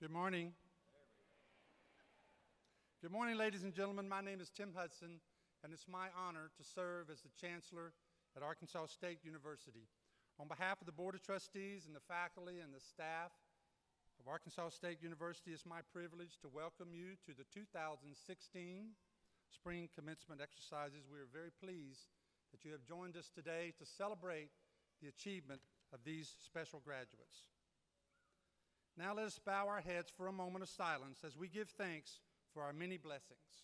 Good morning. Good morning, ladies and gentlemen. My name is Tim Hudson, and it's my honor to serve as the Chancellor at Arkansas State University. On behalf of the Board of Trustees and the faculty and the staff of Arkansas State University, it's my privilege to welcome you to the 2016 Spring Commencement Exercises. We are very pleased that you have joined us today to celebrate the achievement of these special graduates. Now let us bow our heads for a moment of silence as we give thanks for our many blessings.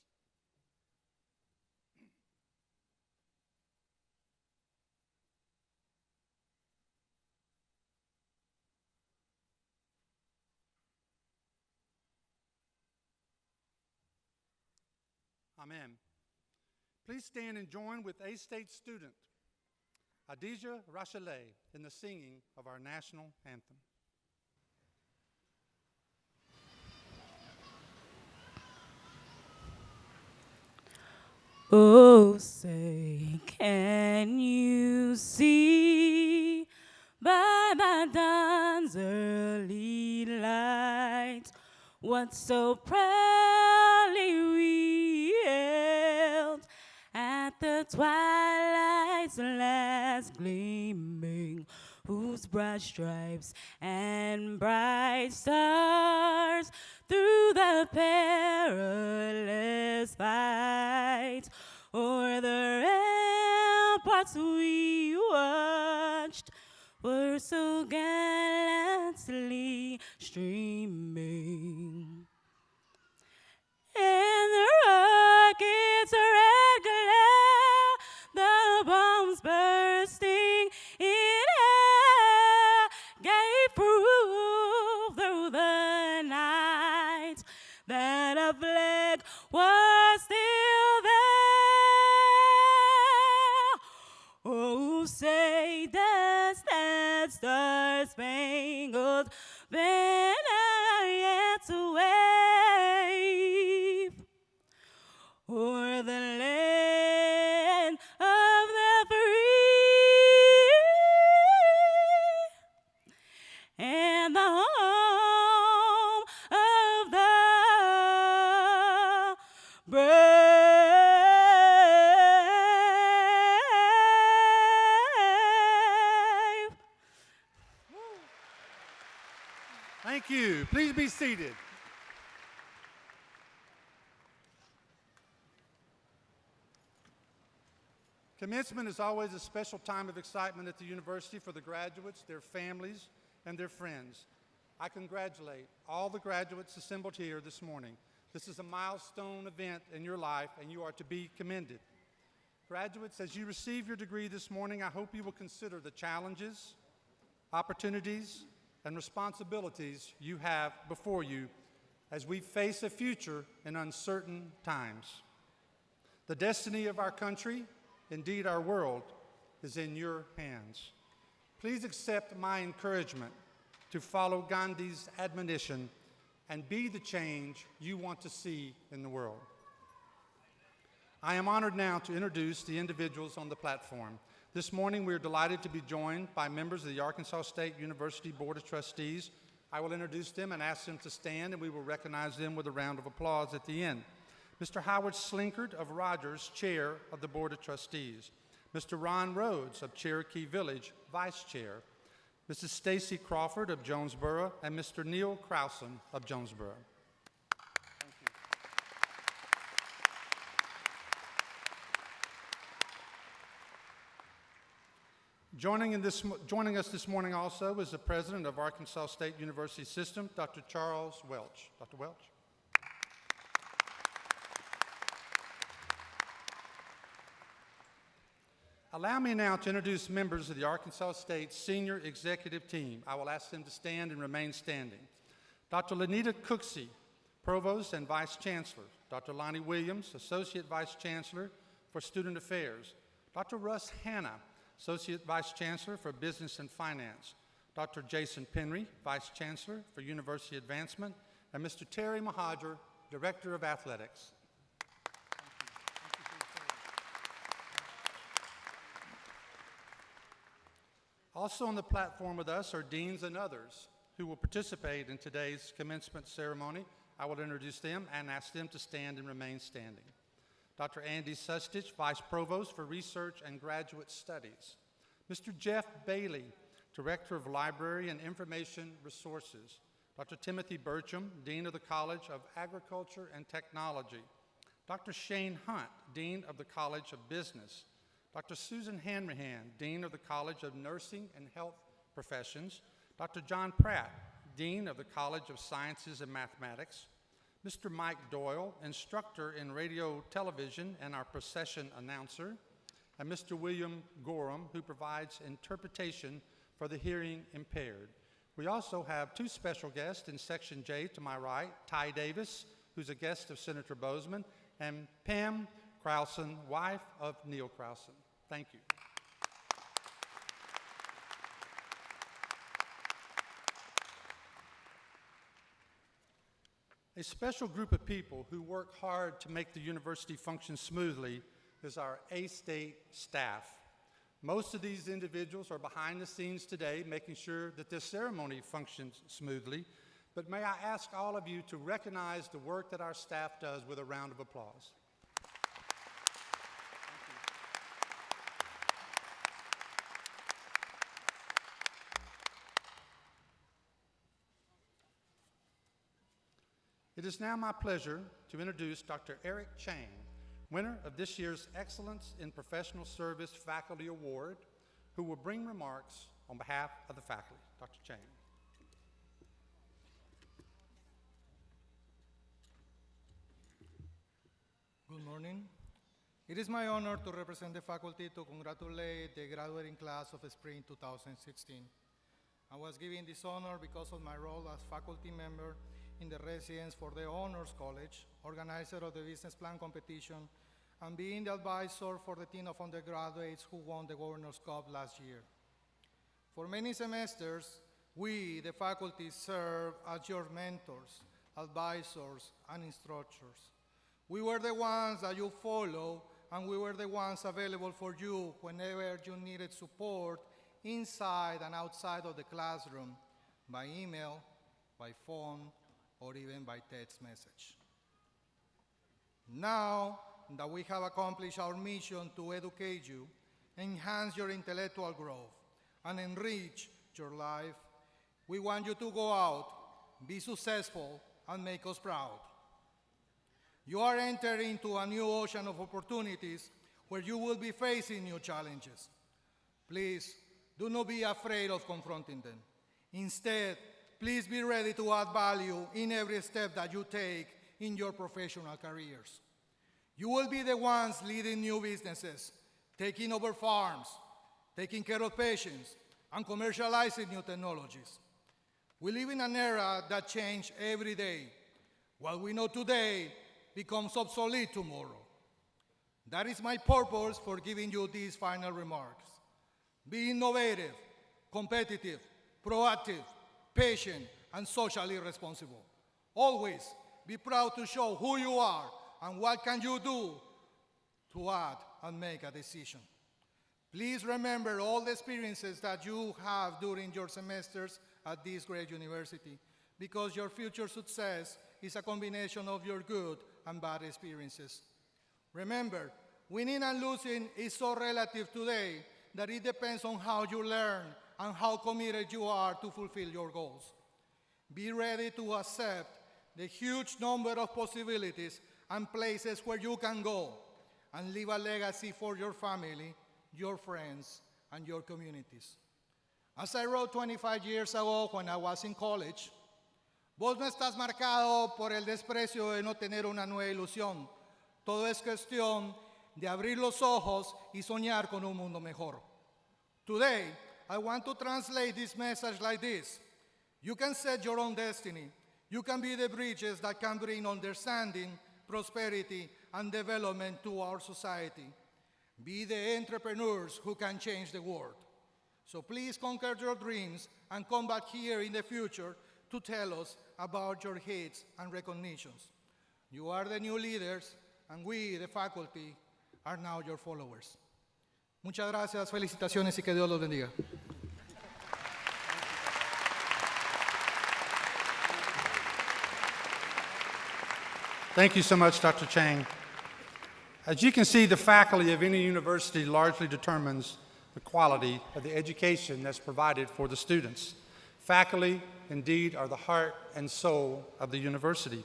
Amen. Please stand and join with A-State student Adija Rachelet in the singing of our national anthem. Oh, say, can you see by the dawn's early light what so proudly we hailed at the twilight's last gleaming, whose broad stripes and bright stars through the perilous fight o'er the ramparts we watched were so gallantly streaming. And the rocket's red glare, the bombs bursting in air, gave proof through the night that a flag was still there. Oh, say does that star-spangled banner yet wave o'er the land of the free and the home of the brave? Thank you. Please be seated. Commencement is always a special time of excitement at the university for the graduates, their families, and their friends. I congratulate all the graduates assembled here this morning. This is a milestone event in your life, and you are to be commended. Graduates, as you receive your degree this morning, I hope you will consider the challenges, opportunities, and responsibilities you have before you as we face a future in uncertain times. The destiny of our country, indeed our world, is in your hands. Please accept my encouragement to follow Gandhi's admonition and be the change you want to see in the world. I am honored now to introduce the individuals on the platform. This morning, we are delighted to be joined by members of the Arkansas State University Board of Trustees. I will introduce them and ask them to stand, and we will recognize them with a round of applause at the end. Mr. Howard Slinkard of Rogers, Chair of the Board of Trustees. Mr. Ron Rhodes of Cherokee Village, Vice Chair. Mrs. Stacy Crawford of Jonesboro, and Mr. Neil Crowson of Jonesboro. Thank you. Joining us this morning also is the President of Arkansas State University System, Dr. Charles Welch. Dr. Welch. Allow me now to introduce members of the Arkansas State Senior Executive Team. I will ask them to stand and remain standing. Dr. Lenita Cooksey, Provost and Vice Chancellor. Dr. Lonnie Williams, Associate Vice Chancellor for Student Affairs. Dr. Russ Hanna, Associate Vice Chancellor for Business and Finance. Dr. Jason Penry, Vice Chancellor for University Advancement. And Mr. Terry Mahajer, Director of Athletics. Also on the platform with us are deans and others who will participate in today's commencement ceremony. I will introduce them and ask them to stand and remain standing. Dr. Andy Sustich, Vice Provost for Research and Graduate Studies. Mr. Jeff Bailey, Director of Library and Information Resources. Dr. Timothy Burcham, Dean of the College of Agriculture and Technology. Dr. Shane Hunt, Dean of the College of Business. Dr. Susan Hanrahan, Dean of the College of Nursing and Health Professions. Dr. John Pratt, Dean of the College of Sciences and Mathematics. Mr. Mike Doyle, Instructor in Radio Television and our procession announcer. And Mr. William Gorham, who provides interpretation for the hearing impaired. We also have two special guests in Section J to my right, Ty Davis, who's a guest of Senator Bozeman, and Pam Crowson, wife of Neil Crowson. Thank you. A special group of people who work hard to make the university function smoothly is our A-State staff. Most of these individuals are behind the scenes today, making sure that this ceremony functions smoothly. But may I ask all of you to recognize the work that our staff does with a round of applause. It is now my pleasure to introduce Dr. Eric Chang, winner of this year's Excellence in Professional Service Faculty Award, who will bring remarks on behalf of the faculty. Dr. Chang. Good morning. It is my honor to represent the faculty to congratulate the graduating class of spring 2016. I was given this honor because of my role as faculty member in the Residence for the Honors College, organizer of the business plan competition, and being the advisor for the team of undergraduates who won the Governor's Cup last year. For many semesters, we, the faculty, serve as your mentors, advisors, and instructors. We were the ones that you follow, and we were the ones available for you whenever you needed support inside and outside of the classroom, by email, by phone, or even by text message. Now that we have accomplished our mission to educate you, enhance your intellectual growth, and enrich your life, we want you to go out, be successful, and make us proud. You are entering into a new ocean of opportunities where you will be facing new challenges. Please, do not be afraid of confronting them. Instead, please be ready to add value in every step that you take in your professional careers. You will be the ones leading new businesses, taking over farms, taking care of patients, and commercializing new technologies. We live in an era that changes every day, What we know today becomes obsolete tomorrow. That is my purpose for giving you these final remarks. Be innovative, competitive, proactive, patient, and socially responsible. Always be proud to show who you are and what can you do to act and make a decision. Please remember all the experiences that you have during your semesters at this great university, because your future success is a combination of your good and bad experiences. Remember, winning and losing is so relative today that it depends on how you learn and how committed you are to fulfill your goals. Be ready to accept the huge number of possibilities and places where you can go and leave a legacy for your family, your friends, and your communities. As I wrote 25 years ago when I was in college, vos no estás marcado por el desprecio de no tener una nueva ilusión. Todo es cuestión de abrir los ojos y soñar con un mundo mejor. Today, I want to translate this message like this. You can set your own destiny. You can be the bridges that can bring understanding, prosperity, and development to our society. Be the entrepreneurs who can change the world. So please conquer your dreams and come back here in the future to tell us about your hits and recognitions. You are the new leaders, and we, the faculty, are now your followers. Muchas gracias, felicitaciones y que Dios los bendiga. Thank you so much, Dr. Chang. As you can see, the faculty of any university largely determines the quality of the education that's provided for the students. Faculty, indeed, are the heart and soul of the university.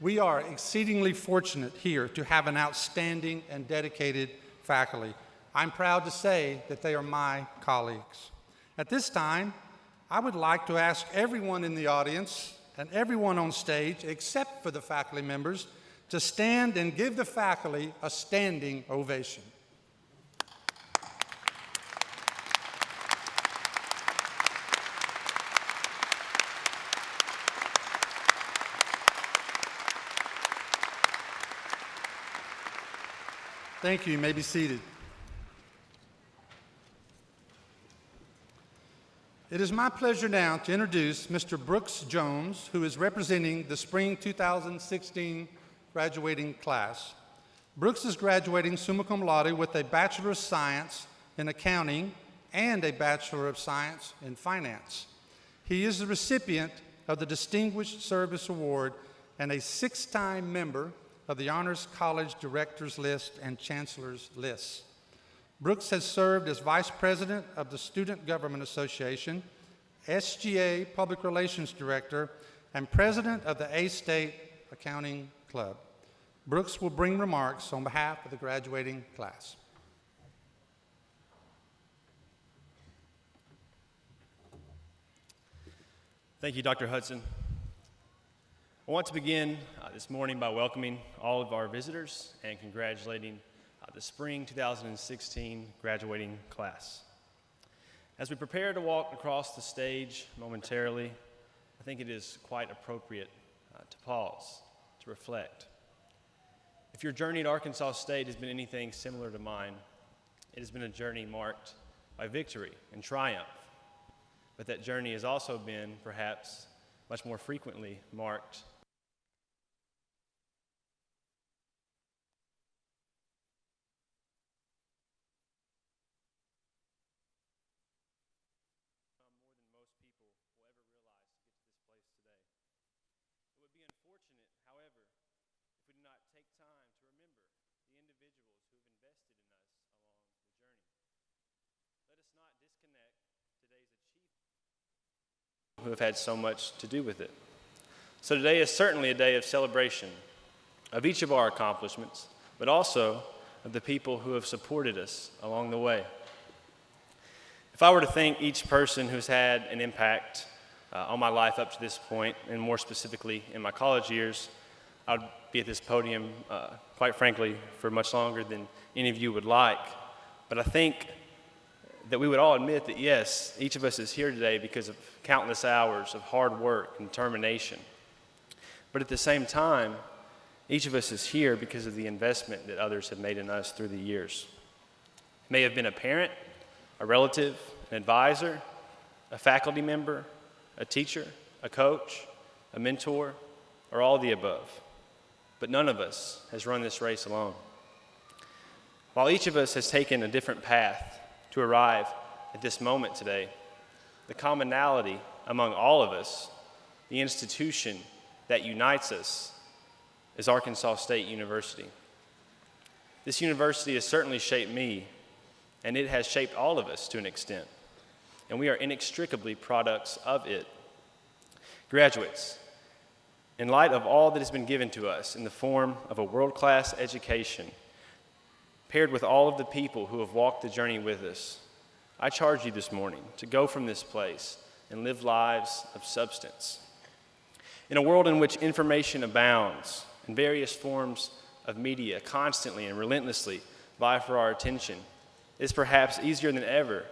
We are exceedingly fortunate here to have an outstanding and dedicated faculty. I'm proud to say that they are my colleagues. At this time, I would like to ask everyone in the audience and everyone on stage, except for the faculty members, to stand and give the faculty a standing ovation. Thank you. You may be seated. It is my pleasure now to introduce Mr. Brooks Jones, who is representing the Spring 2016 graduating class. Brooks is graduating summa cum laude with a Bachelor of Science in Accounting and a Bachelor of Science in Finance. He is the recipient of the Distinguished Service Award and a 6-time member of the Honors College Directors List and Chancellor's List. Brooks has served as Vice President of the Student Government Association, SGA Public Relations Director, and President of the A-State Accounting Club. Brooks will bring remarks on behalf of the graduating class. Thank you, Dr. Hudson. I want to begin this morning by welcoming all of our visitors and congratulating the Spring 2016 graduating class. As we prepare to walk across the stage momentarily, I think it is quite appropriate to pause, to reflect. If your journey at Arkansas State has been anything similar to mine, it has been a journey marked by victory and triumph. But that journey has also been, perhaps, much more frequently marked more than most people will ever realize to get to this place today. It would be unfortunate, however, if we do not take time to remember the individuals who have invested in us along the journey. Let us not disconnect today's achievements who have had so much to do with it. So today is certainly a day of celebration of each of our accomplishments, but also of the people who have supported us along the way. If I were to thank each person who's had an impact on my life up to this point, and more specifically in my college years, I'd be at this podium, quite frankly, for much longer than any of you would like. But I think that we would all admit that, yes, each of us is here today because of countless hours of hard work and determination. But at the same time, each of us is here because of the investment that others have made in us through the years. It may have been a parent, a relative, an advisor, a faculty member, a teacher, a coach, a mentor, or all the above. But none of us has run this race alone. While each of us has taken a different path to arrive at this moment today, the commonality among all of us, the institution that unites us, is Arkansas State University. This university has certainly shaped me, and it has shaped all of us to an extent, and we are inextricably products of it. Graduates, in light of all that has been given to us in the form of a world-class education, paired with all of the people who have walked the journey with us, I charge you this morning to go from this place and live lives of substance. In a world in which information abounds and various forms of media constantly and relentlessly vie for our attention, it is perhaps easier than ever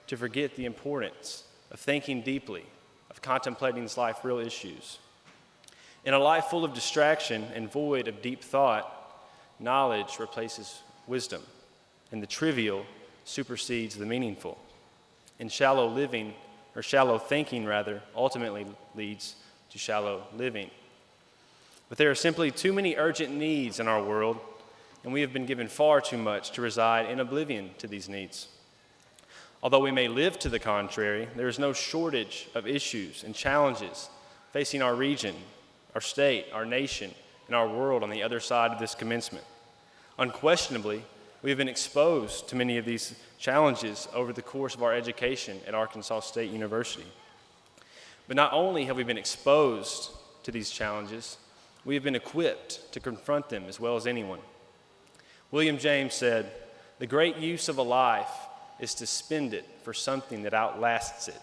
to forget the importance of thinking deeply, of contemplating life's real issues. In a life full of distraction and void of deep thought, knowledge replaces wisdom, and the trivial supersedes the meaningful. And shallow thinking ultimately leads to shallow living. But there are simply too many urgent needs in our world, and we have been given far too much to reside in oblivion to these needs. Although we may live to the contrary, there is no shortage of issues and challenges facing our region, our state, our nation, and our world on the other side of this commencement. Unquestionably, we have been exposed to many of these challenges over the course of our education at Arkansas State University. But not only have we been exposed to these challenges, we have been equipped to confront them as well as anyone. William James said, "The great use of a life is to spend it for something that outlasts it."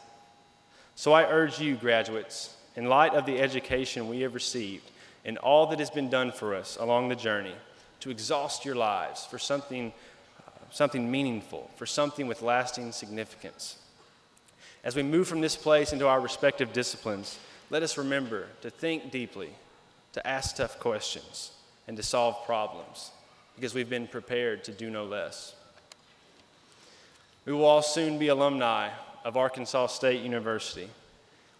So I urge you, graduates, in light of the education we have received and all that has been done for us along the journey, to exhaust your lives for something meaningful, for something with lasting significance. As we move from this place into our respective disciplines, let us remember to think deeply, to ask tough questions, and to solve problems, because we've been prepared to do no less. We will all soon be alumni of Arkansas State University.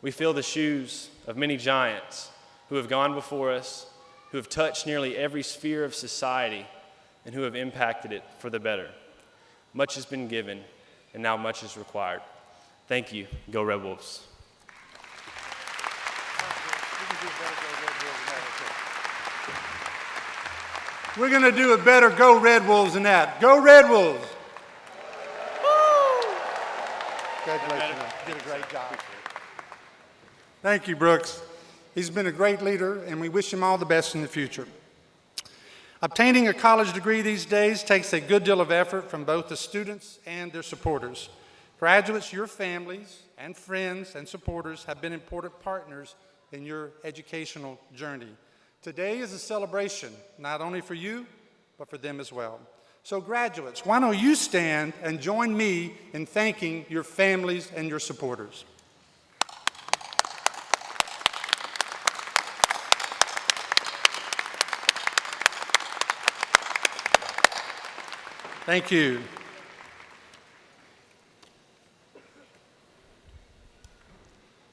We fill the shoes of many giants who have gone before us, who have touched nearly every sphere of society, and who have impacted it for the better. Much has been given, and now much is required. Thank you. Go Red Wolves. We're going to do a better Go Red Wolves than that. Go Red Wolves! Woo! Congratulations. You did a great job. Thank you, Brooks. He's been a great leader, and we wish him all the best in the future. Obtaining a college degree these days takes a good deal of effort from both the students and their supporters. Graduates, your families and friends and supporters have been important partners in your educational journey. Today is a celebration, not only for you, but for them as well. So graduates, why don't you stand and join me in thanking your families and your supporters. Thank you.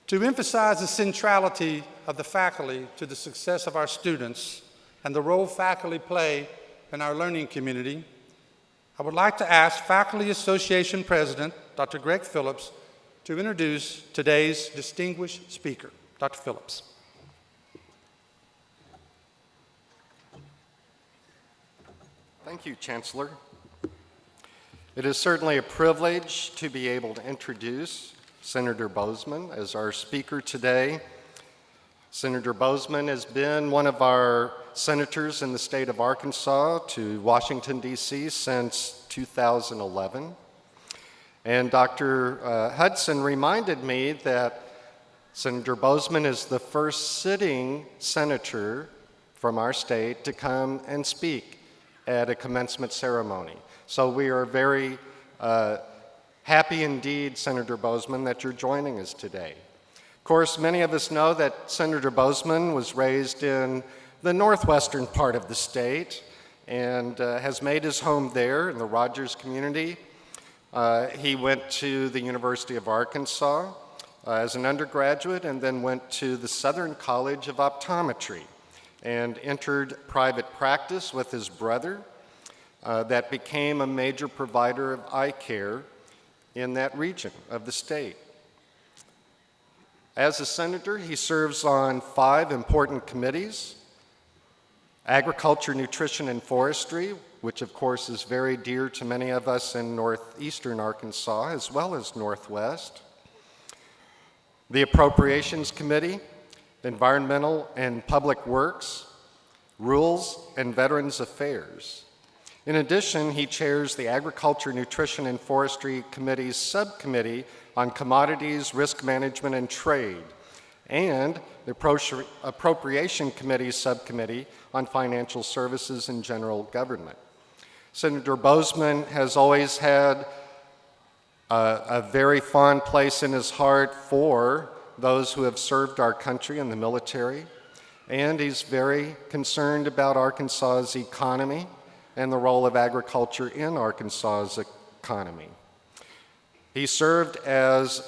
To emphasize the centrality of the faculty to the success of our students and the role faculty play in our learning community, I would like to ask Faculty Association President, Dr. Greg Phillips, to introduce today's distinguished speaker. Dr. Phillips. Thank you, Chancellor. It is certainly a privilege to be able to introduce Senator Boozman as our speaker today. Senator Boozman has been one of our senators in the state of Arkansas to Washington, D.C. since 2011. And Dr. Hudson reminded me that Senator Boozman is the first sitting senator from our state to come and speak at a commencement ceremony. So we are very happy indeed, Senator Boozman, that you're joining us today. course, many of us know that Senator Bozeman was raised in the northwestern part of the state and has made his home there in the Rogers community. He went to the University of Arkansas as an undergraduate and then went to the Southern College of Optometry and entered private practice with his brother that became a major provider of eye care in that region of the state. As a senator, he serves on 5 important committees: Agriculture, Nutrition, and Forestry, which of course is very dear to many of us in northeastern Arkansas as well as northwest; the Appropriations Committee, Environmental and Public Works, Rules, and Veterans Affairs. In addition, he chairs the Agriculture, Nutrition, and Forestry Committee's subcommittee on Commodities, Risk Management, and Trade, and the Appropriation Committee's subcommittee on Financial Services and General Government. Senator Bozeman has always had a very fond place in his heart for those who have served our country in the military, and he's very concerned about Arkansas's economy and the role of agriculture in Arkansas's economy. He served as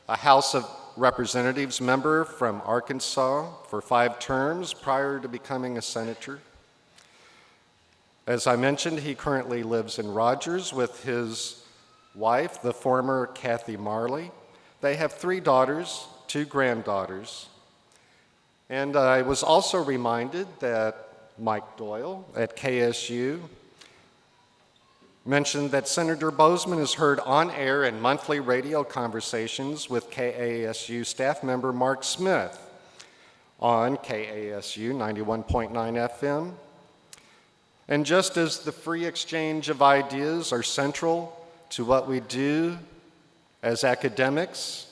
a House of Representatives member from Arkansas for 5 terms prior to becoming a senator. As I mentioned, he currently lives in Rogers with his wife, the former Kathy Marley. They have 3 daughters, 2 granddaughters. And I was also reminded that Mike Doyle at KSU mentioned that Senator Bozeman is heard on air in monthly radio conversations with KASU staff member Mark Smith on KASU 91.9 FM. And just as the free exchange of ideas are central to what we do as academics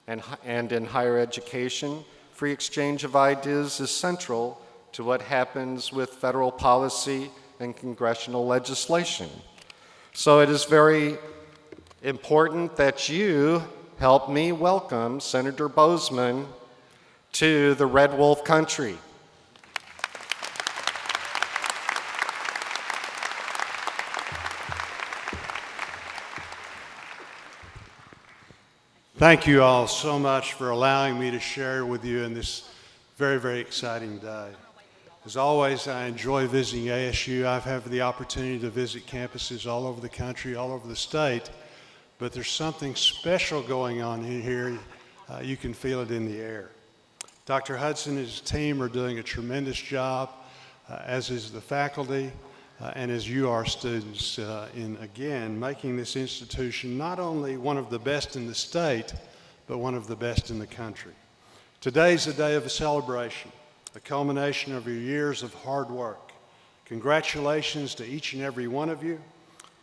and in higher education, free exchange of ideas is central to what happens with federal policy and congressional legislation. So it is very important that you help me welcome Senator Bozeman to the Red Wolf country. Thank you all so much for allowing me to share with you in this very, very exciting day. As always, I enjoy visiting ASU. I've had the opportunity to visit campuses all over the country, all over the state, but there's something special going on in here. You can feel it in the air. Dr. Hudson and his team are doing a tremendous job, as is the faculty, and as you are students, in, again, making this institution not only one of the best in the state, but one of the best in the country. Today's a day of a celebration, a culmination of your years of hard work. Congratulations to each and every one of you.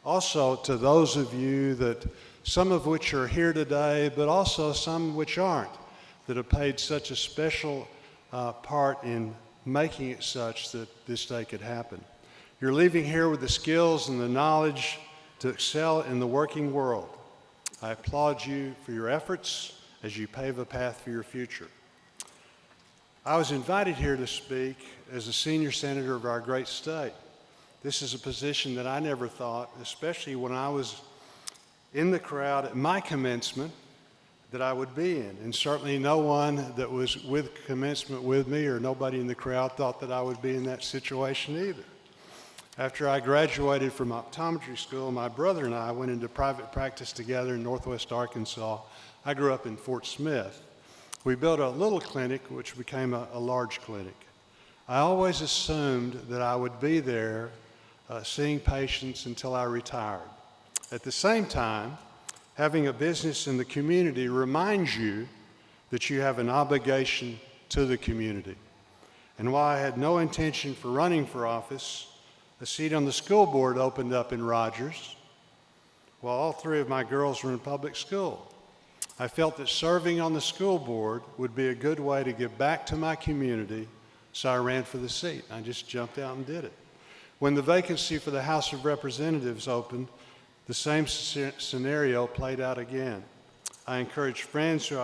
Also to those of you that, some of which are here today, but also some which aren't, that have played such a special part in making it such that this day could happen. You're leaving here with the skills and the knowledge to excel in the working world. I applaud you for your efforts as you pave a path for your future. I was invited here to speak as a senior senator of our great state. This is a position that I never thought, especially when I was in the crowd at my commencement, that I would be in. And certainly no one that was with commencement with me or nobody in the crowd thought that I would be in that situation either. After I graduated from optometry school, my brother and I went into private practice together in Northwest Arkansas. I grew up in Fort Smith. We built a little clinic, which became a large clinic. I always assumed that I would be there seeing patients until I retired. At the same time, having a business in the community reminds you that you have an obligation to the community. And while I had no intention for running for office, a seat on the school board opened up in Rogers, while all 3 of my girls were in public school. I felt that serving on the school board would be a good way to give back to my community, so I ran for the seat. I just jumped out and did it. When the vacancy for the House of Representatives opened, the same scenario played out again. I encouraged friends who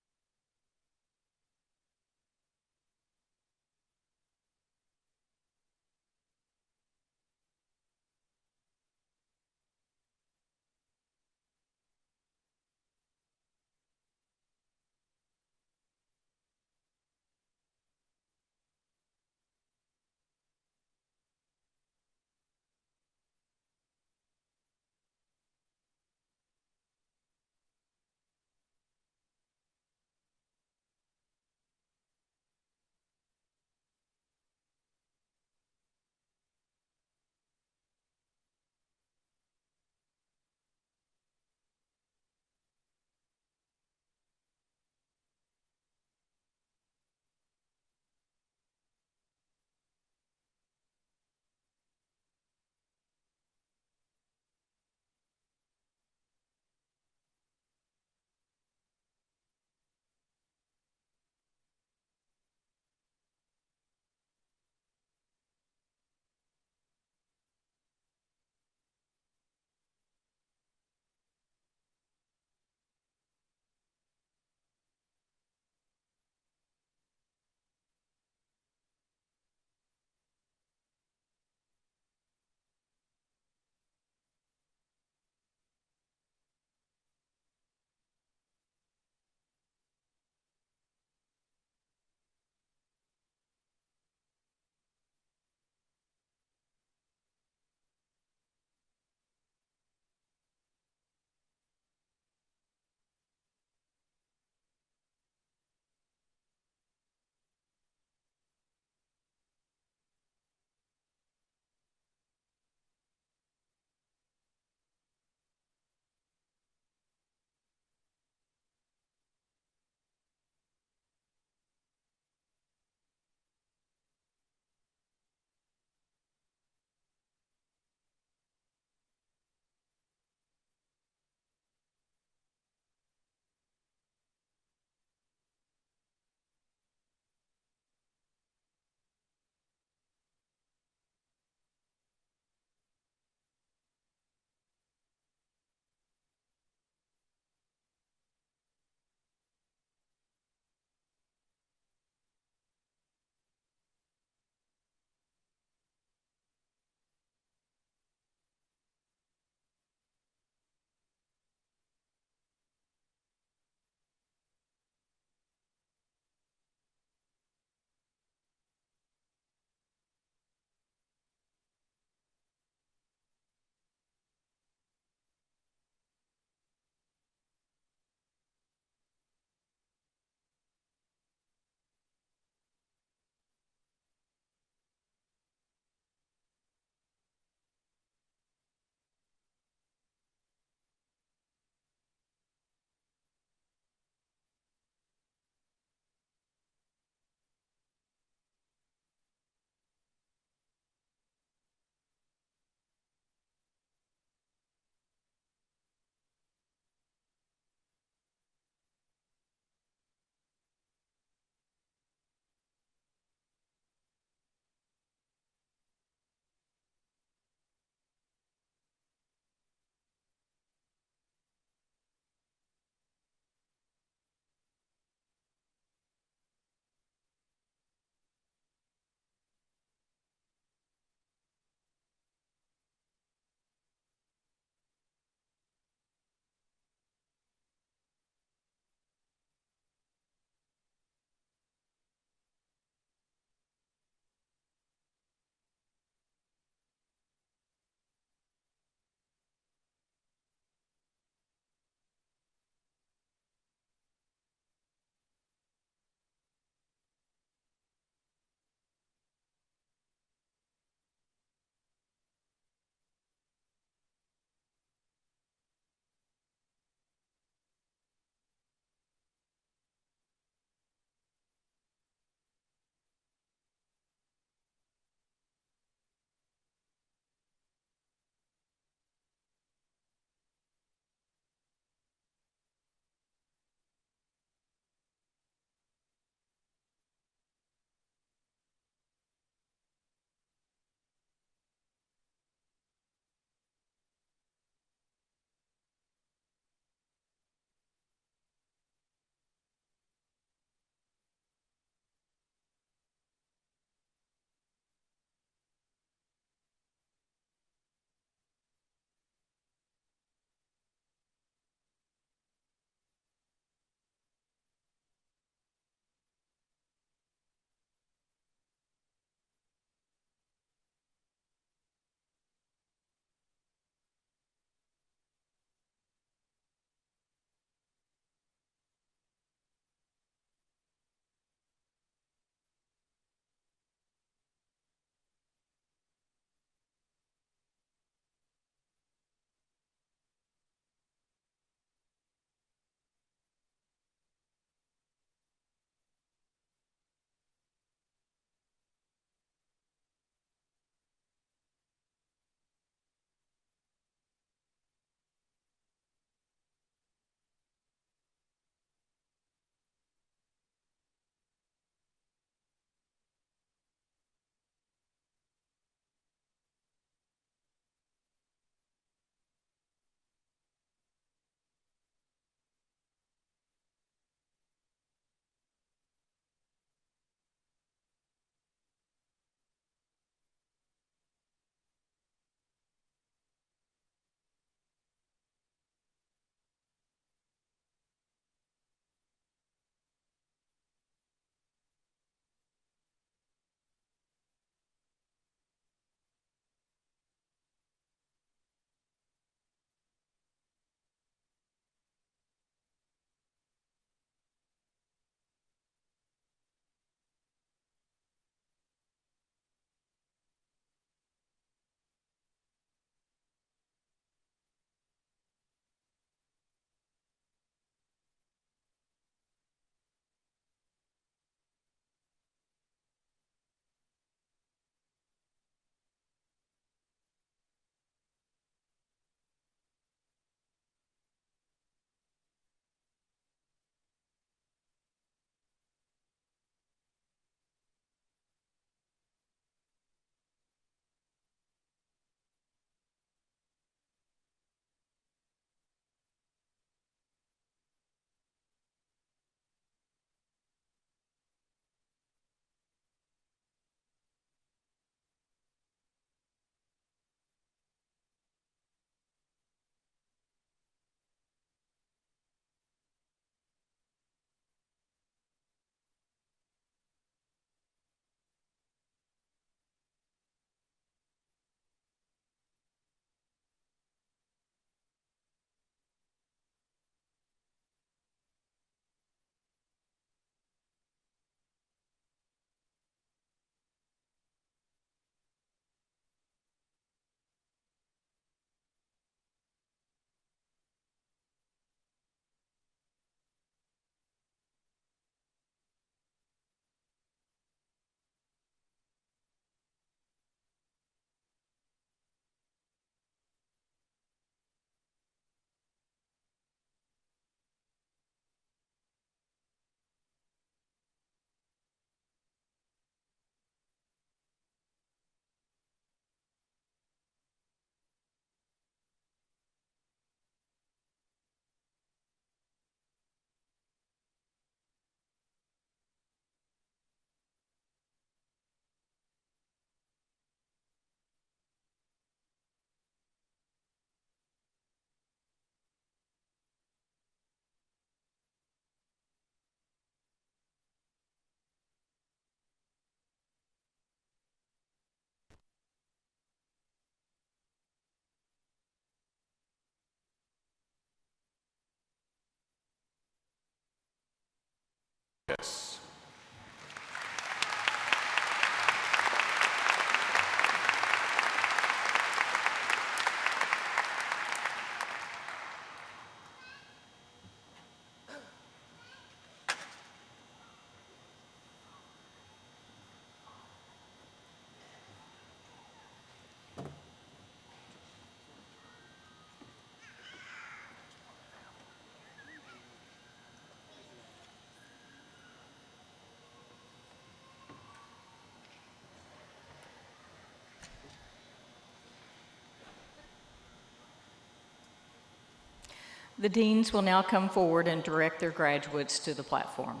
The deans will now come forward and direct their graduates to the platform.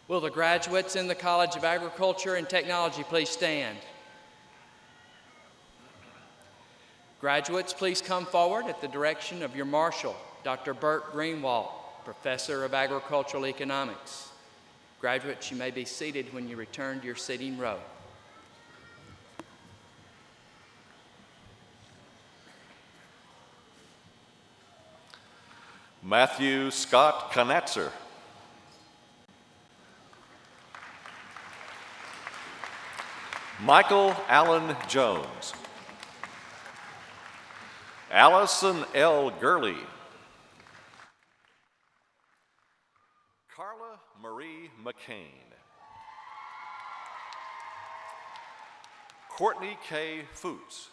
Will the graduates in the College of Agriculture and Technology please stand? Graduates, please come forward at the direction of your marshal, Dr. Bert Greenwald, Professor of Agricultural Economics. Graduates, you may be seated when you return to your seating row. Matthew Scott Knatzer. Michael Allen Jones. Allison L. Gurley. Carla Marie McCain. Courtney K. Foots.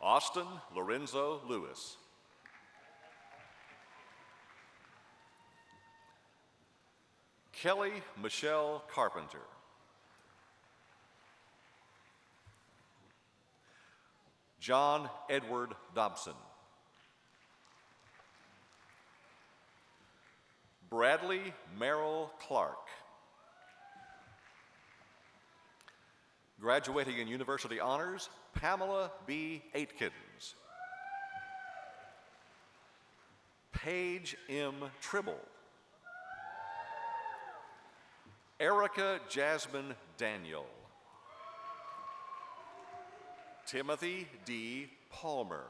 Austin Lorenzo Lewis. Kelly Michelle Carpenter. John Edward Dobson. Bradley Merrill Clark. Graduating in University Honors, Pamela B. Aitkins. Paige M. Tribble. Erica Jasmine Daniel. Timothy D. Palmer.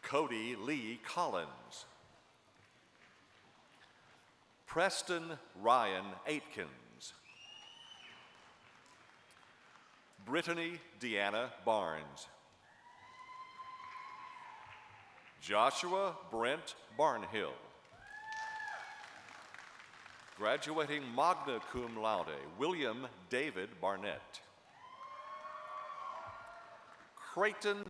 Cody Lee Collins. Preston Ryan Aitkins. Brittany Deanna Barnes. Joshua Brent Barnhill. Graduating magna cum laude, William David Barnett. Creighton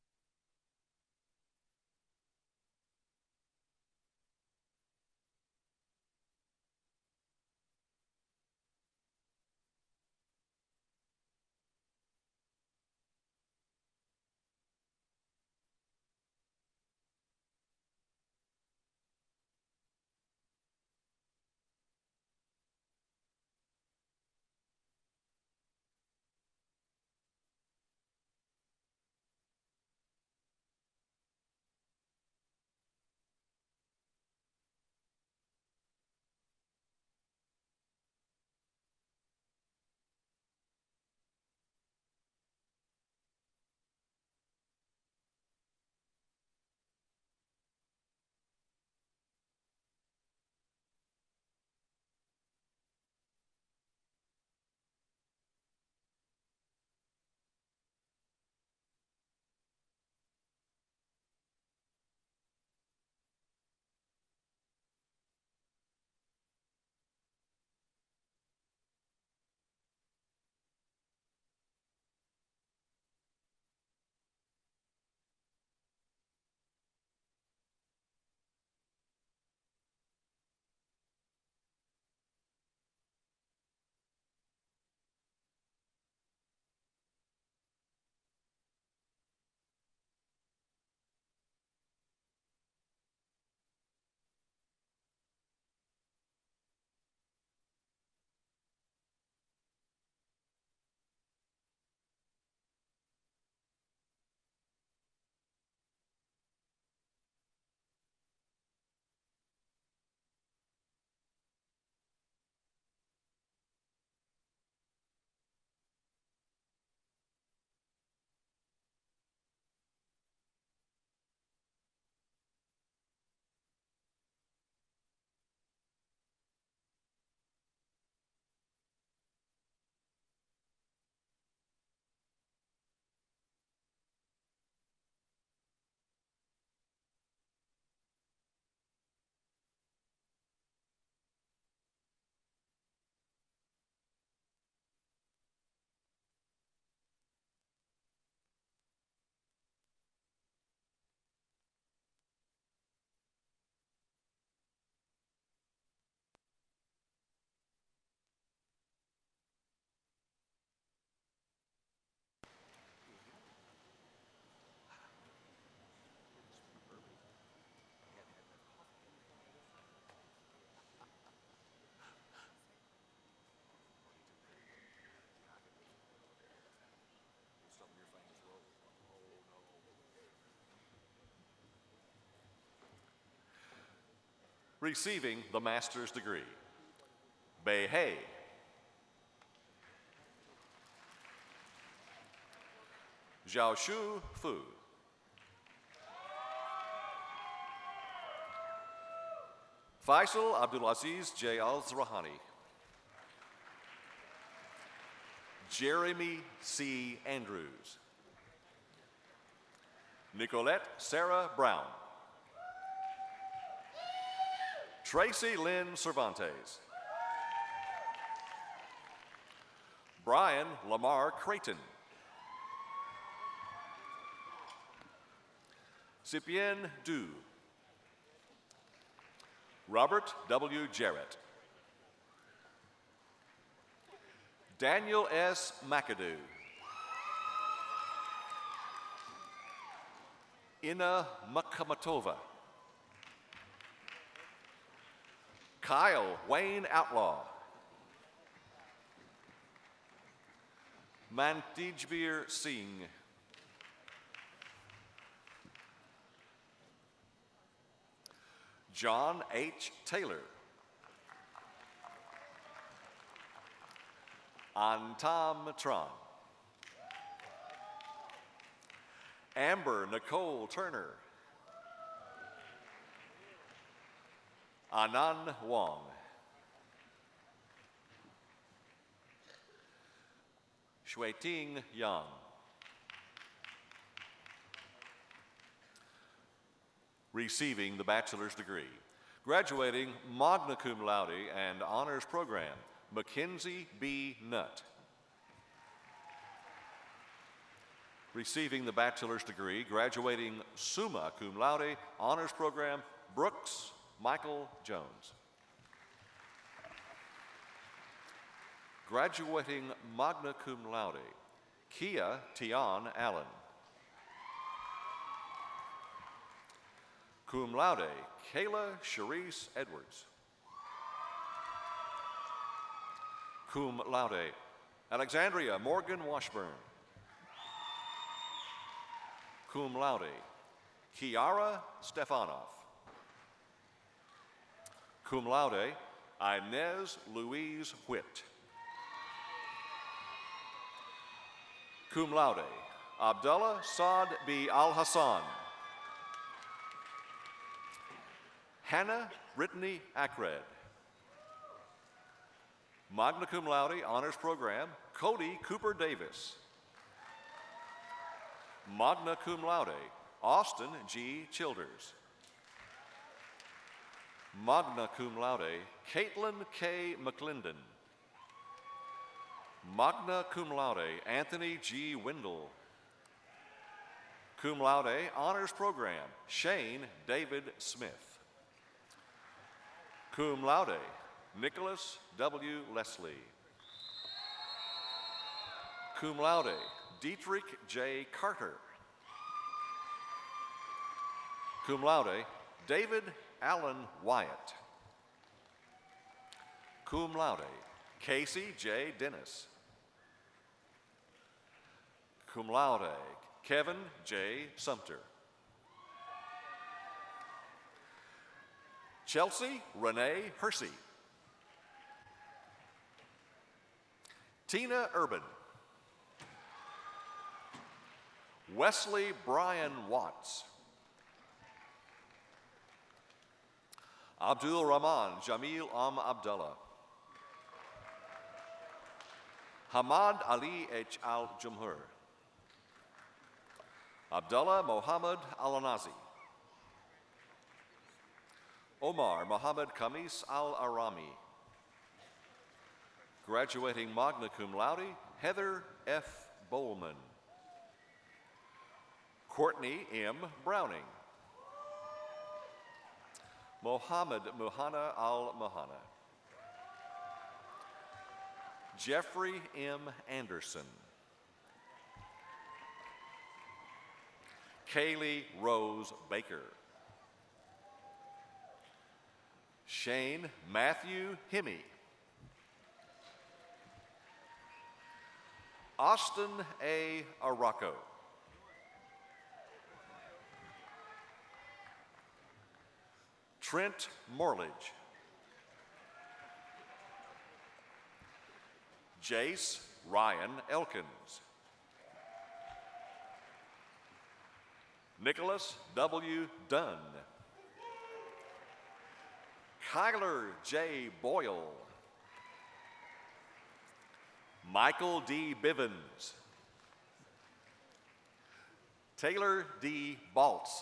receiving the master's degree. Bei Hei. Xiaoshu Fu. Faisal Abdulaziz J. Al-Zrahani. Jeremy C. Andrews. Nicolette Sarah Brown. Tracy Lynn Cervantes. Brian Lamar Creighton. Cipien Du. Robert W. Jarrett. Daniel S. McAdoo. Ina Makamatova. Kyle Wayne Outlaw. Mantijbir Singh. John H. Taylor. Antam Tran. Amber Nicole Turner. Anand Wong. Shuiting Yang. Receiving the bachelor's degree. Graduating magna cum laude and honors program, Mackenzie B. Nutt. Receiving the bachelor's degree, graduating summa cum laude, honors program, Brooks Michael Jones. Graduating magna cum laude, Kia Tian Allen. Cum laude, Kayla Charisse Edwards. Cum laude, Alexandria Morgan Washburn. Cum laude, Kiara Stefanov. Cum laude, Inez Louise Whitt. Cum laude, Abdullah Saad B. Al-Hassan. Hannah Brittany Akred. Magna cum laude, honors program, Cody Cooper Davis. Magna cum laude, Austin G. Childers. Magna cum laude, Caitlin K. McClendon. Magna cum laude, Anthony G. Windle. Cum laude, honors program, Shane David Smith. Cum laude, Nicholas W. Leslie. Cum laude, Dietrich J. Carter. Cum laude, David Allen Wyatt. Cum laude, Casey J. Dennis. Cum laude, Kevin J. Sumter. Chelsea Renee Hersey. Tina Urban. Wesley Brian Watts. Abdul Rahman Jamil Abdullah. Hamad Ali H. Al-Jumhur. Abdullah Mohammed Al-Anazi. Omar Mohammed Kamis Al-Arami. Graduating magna cum laude, Heather F. Bowman. Courtney M. Browning. Mohammed Muhana Al-Muhana. Jeffrey M. Anderson. Kaylee Rose Baker. Shane Matthew Hemme. Austin A. Aracco. Trent Morledge. Jace Ryan Elkins. Nicholas W. Dunn. Kyler J. Boyle. Michael D. Bivens. Taylor D. Baltz.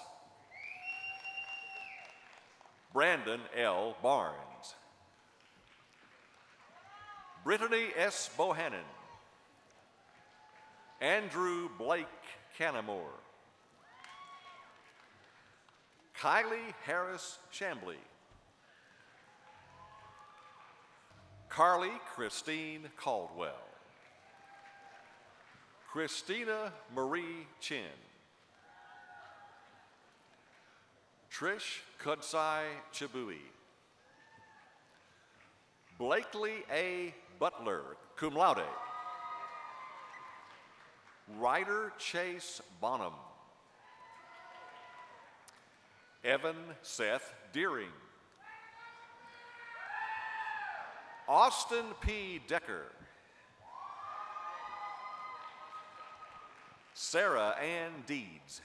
Brandon L. Barnes. Brittany S. Bohannon. Andrew Blake Canamore. Kylie Harris Chambly. Carly Christine Caldwell. Christina Marie Chin. Trish Kudsai Chabui. Blakely A. Butler, cum laude. Ryder Chase Bonham. Evan Seth Deering. Austin P. Decker. Sarah Ann Deeds.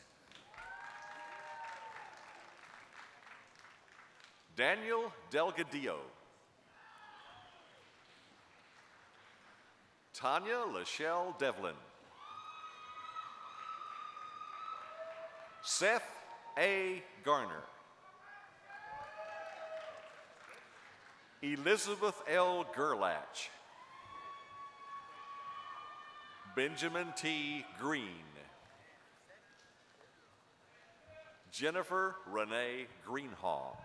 Daniel Delgadillo. Tanya Lachelle Devlin. Seth A. Garner. Elizabeth L. Gerlach. Benjamin T. Green. Jennifer Renee Greenhaw.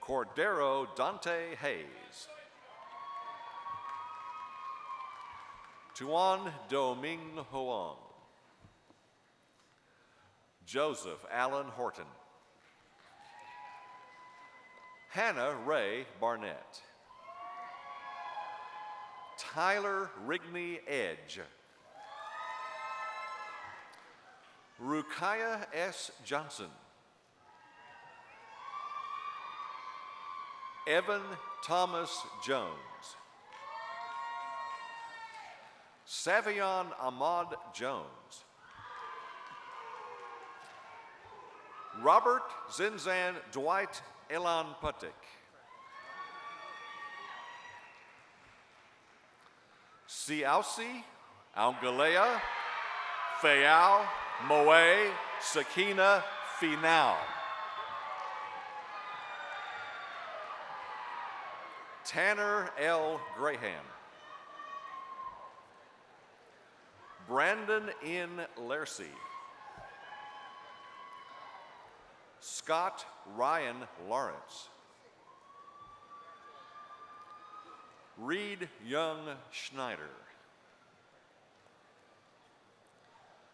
Cordero Dante Hayes. Tuan Do-Ming Hoang. Joseph Allen Horton. Hannah Ray Barnett. Tyler Rigney Edge. Rukiah S. Johnson. Evan Thomas Jones. Savion Ahmad Jones. Robert Zinzan Dwight Elan Putik. Siausi Aungalea Fayal Moe Sakina Finau. Tanner L. Graham. Brandon N. Lercy. Scott Ryan Lawrence. Reed Young Schneider.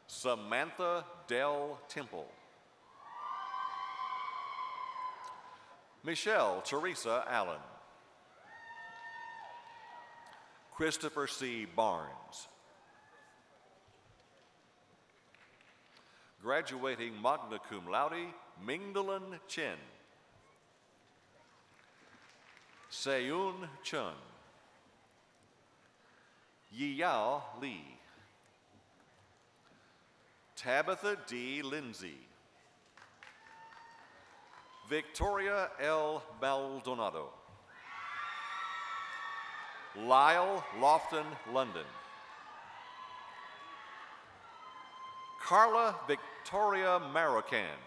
Samantha Dell Temple. Michelle Teresa Allen. Christopher C. Barnes. Graduating magna cum laude, Mingdalan Chen. Seyoon Chun. Yiyao Lee. Tabitha D. Lindsay. Victoria L. Maldonado. Lyle Lofton London. Carla Victoria Marocan.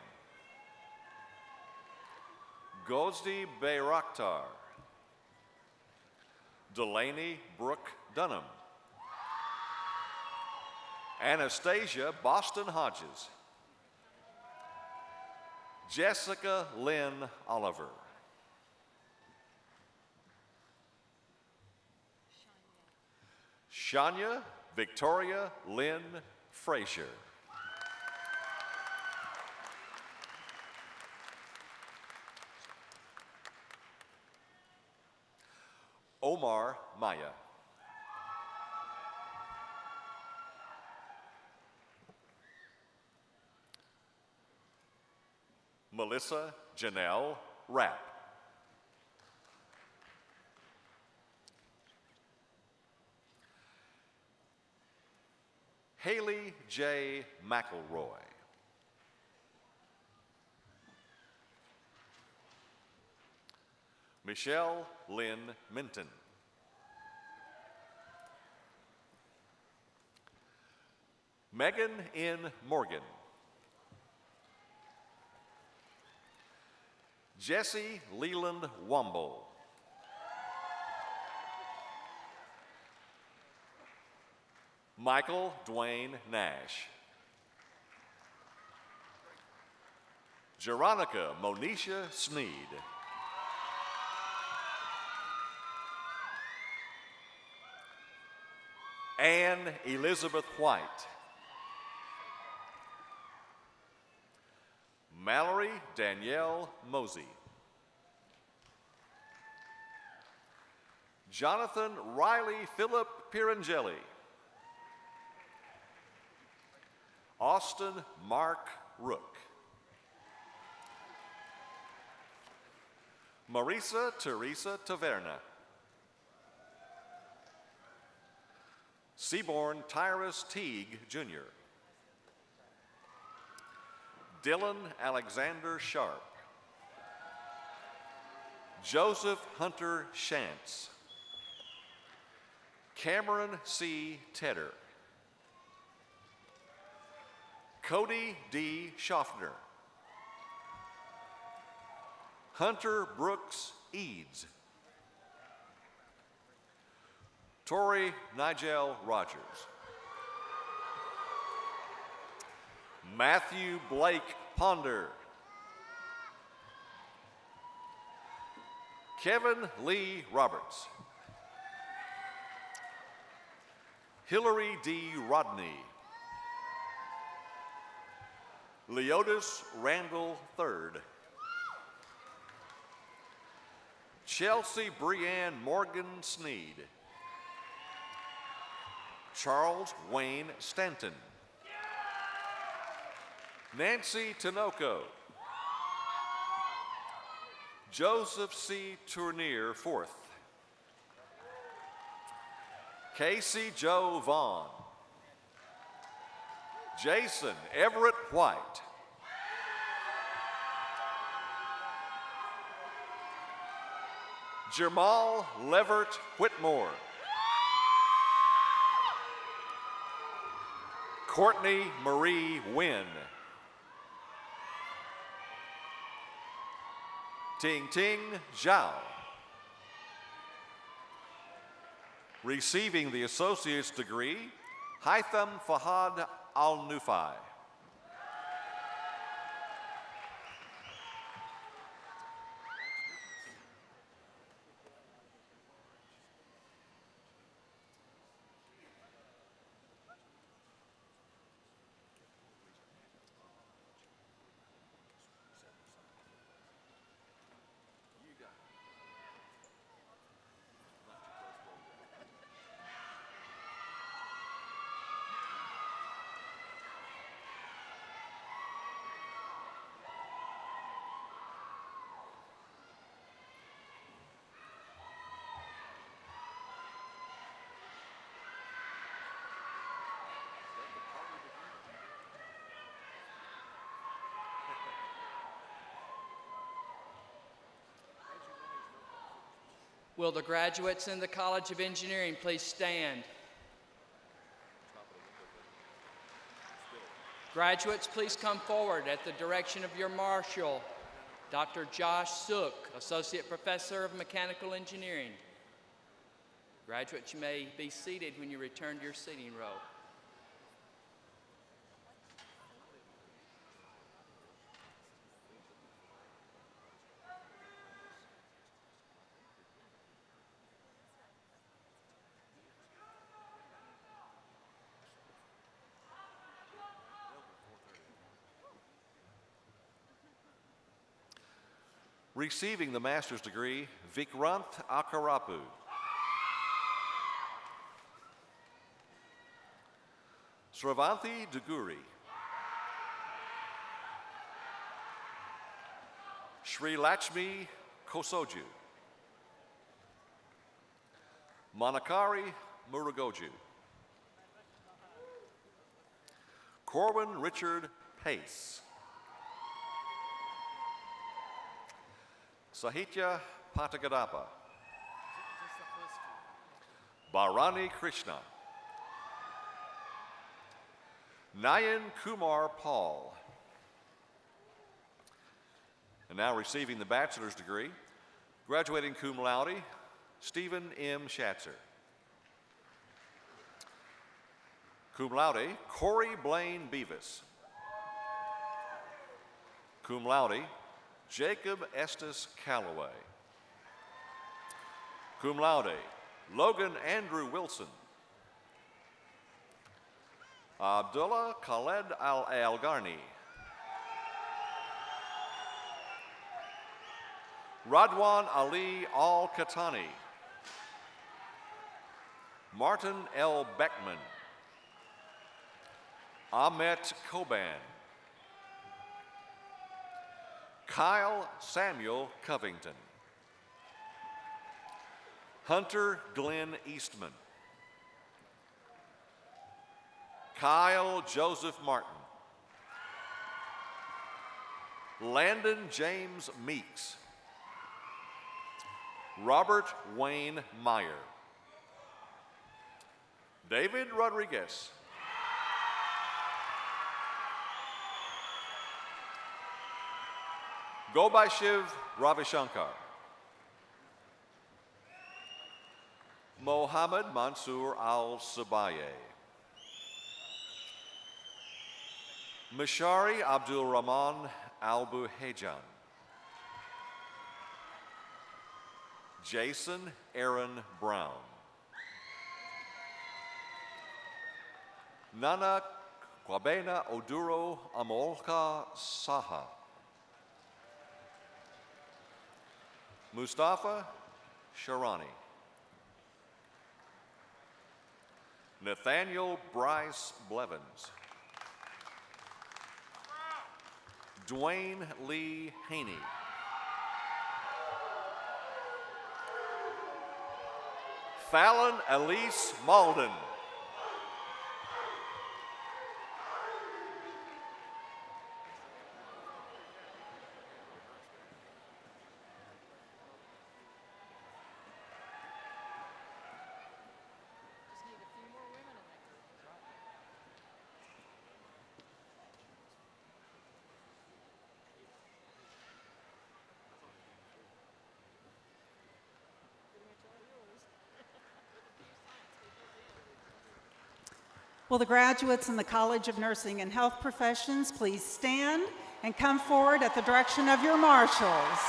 Gozdi Bayraktar. Delaney Brooke Dunham. Anastasia Boston Hodges. Jessica Lynn Oliver. Shania Victoria Lynn Frazier. Omar Maya. Melissa Janelle Rapp. Haley J. McElroy. Michelle Lynn Minton. Megan N. Morgan. Jesse Leland Womble. Michael Dwayne Nash. Jeronica Monisha Sneed. Anne Elizabeth White. Mallory Danielle Mosey. Jonathan Riley Philip Pirangelli. Austin Mark Rook. Marisa Teresa Taverna. Seaborn Tyrus Teague, Jr. Dylan Alexander Sharp. Joseph Hunter Shantz. Cameron C. Tedder. Cody D. Schaffner. Hunter Brooks Eads. Tori Nigel Rogers. Matthew Blake Ponder. Kevin Lee Roberts. Hillary D. Rodney. Leotis Randall III. Chelsea Brianne Morgan Sneed. Charles Wayne Stanton. Nancy Tinoco. Joseph C. Tournier, IV. Casey Joe Vaughn. Jason Everett White. Jamal Levert Whitmore. Courtney Marie Wynn. Ting Ting Zhao. Receiving the associate's degree, Haitham Fahad Al-Nufai. Will the graduates in the College of Engineering please stand? Graduates, please come forward at the direction of your marshal, Dr. Josh Sook, Associate Professor of Mechanical Engineering. Graduates, you may be seated when you return to your seating row. Receiving the master's degree, Vikrant Akarapu. Sravanthi Duguri. Sri Lakshmi Kosoju. Manakari Murugoju. Corwin Richard Pace. Sahitya Patagadapa. Bharani Krishna. Nayan Kumar Paul. And now receiving the bachelor's degree, graduating cum laude, Stephen M. Schatzer. Cum laude, Corey Blaine Beavis. Cum laude, Jacob Estes Calloway. Cum laude, Logan Andrew Wilson. Abdullah Khaled Al-Algarni. Radwan Ali Al-Katani. Martin L. Beckman. Ahmet Koban. Kyle Samuel Covington. Hunter Glenn Eastman. Kyle Joseph Martin. Landon James Meeks. Robert Wayne Meyer. David Rodriguez. Gobashiv Ravishankar. Mohammed Mansour Al-Sabaye. Mashari Abdul Rahman Al-Buhejan. Jason Aaron Brown. Nana Kwabena Oduro Amolka Saha. Mustafa Sharani. Nathaniel Bryce Blevins. Dwayne Lee Haney. Fallon Elise Malden. Will the graduates in the College of Nursing and Health Professions please stand and come forward at the direction of your marshals?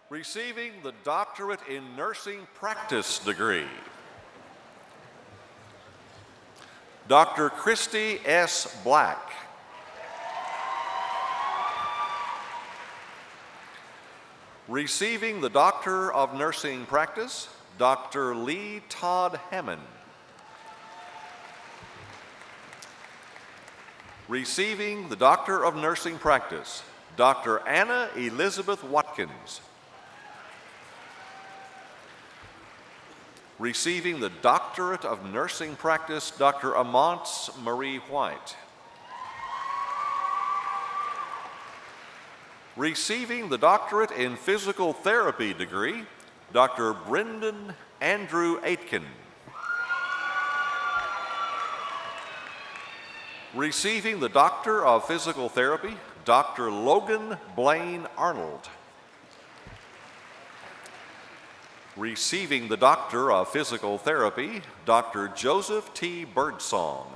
Receiving the Doctorate in Nursing Practice degree, Dr. Christy S. Black. Receiving the Doctor of Nursing Practice, Dr. Lee Todd Hammond. Receiving the Doctor of Nursing Practice, Dr. Anna Elizabeth Watkins. Receiving the Doctorate of Nursing Practice, Dr. Amance Marie White. Receiving the Doctorate in Physical Therapy degree, Dr. Brendan Andrew Aitken. Receiving the Doctor of Physical Therapy, Dr. Logan Blaine Arnold. Receiving the Doctor of Physical Therapy, Dr. Joseph T. Birdsong.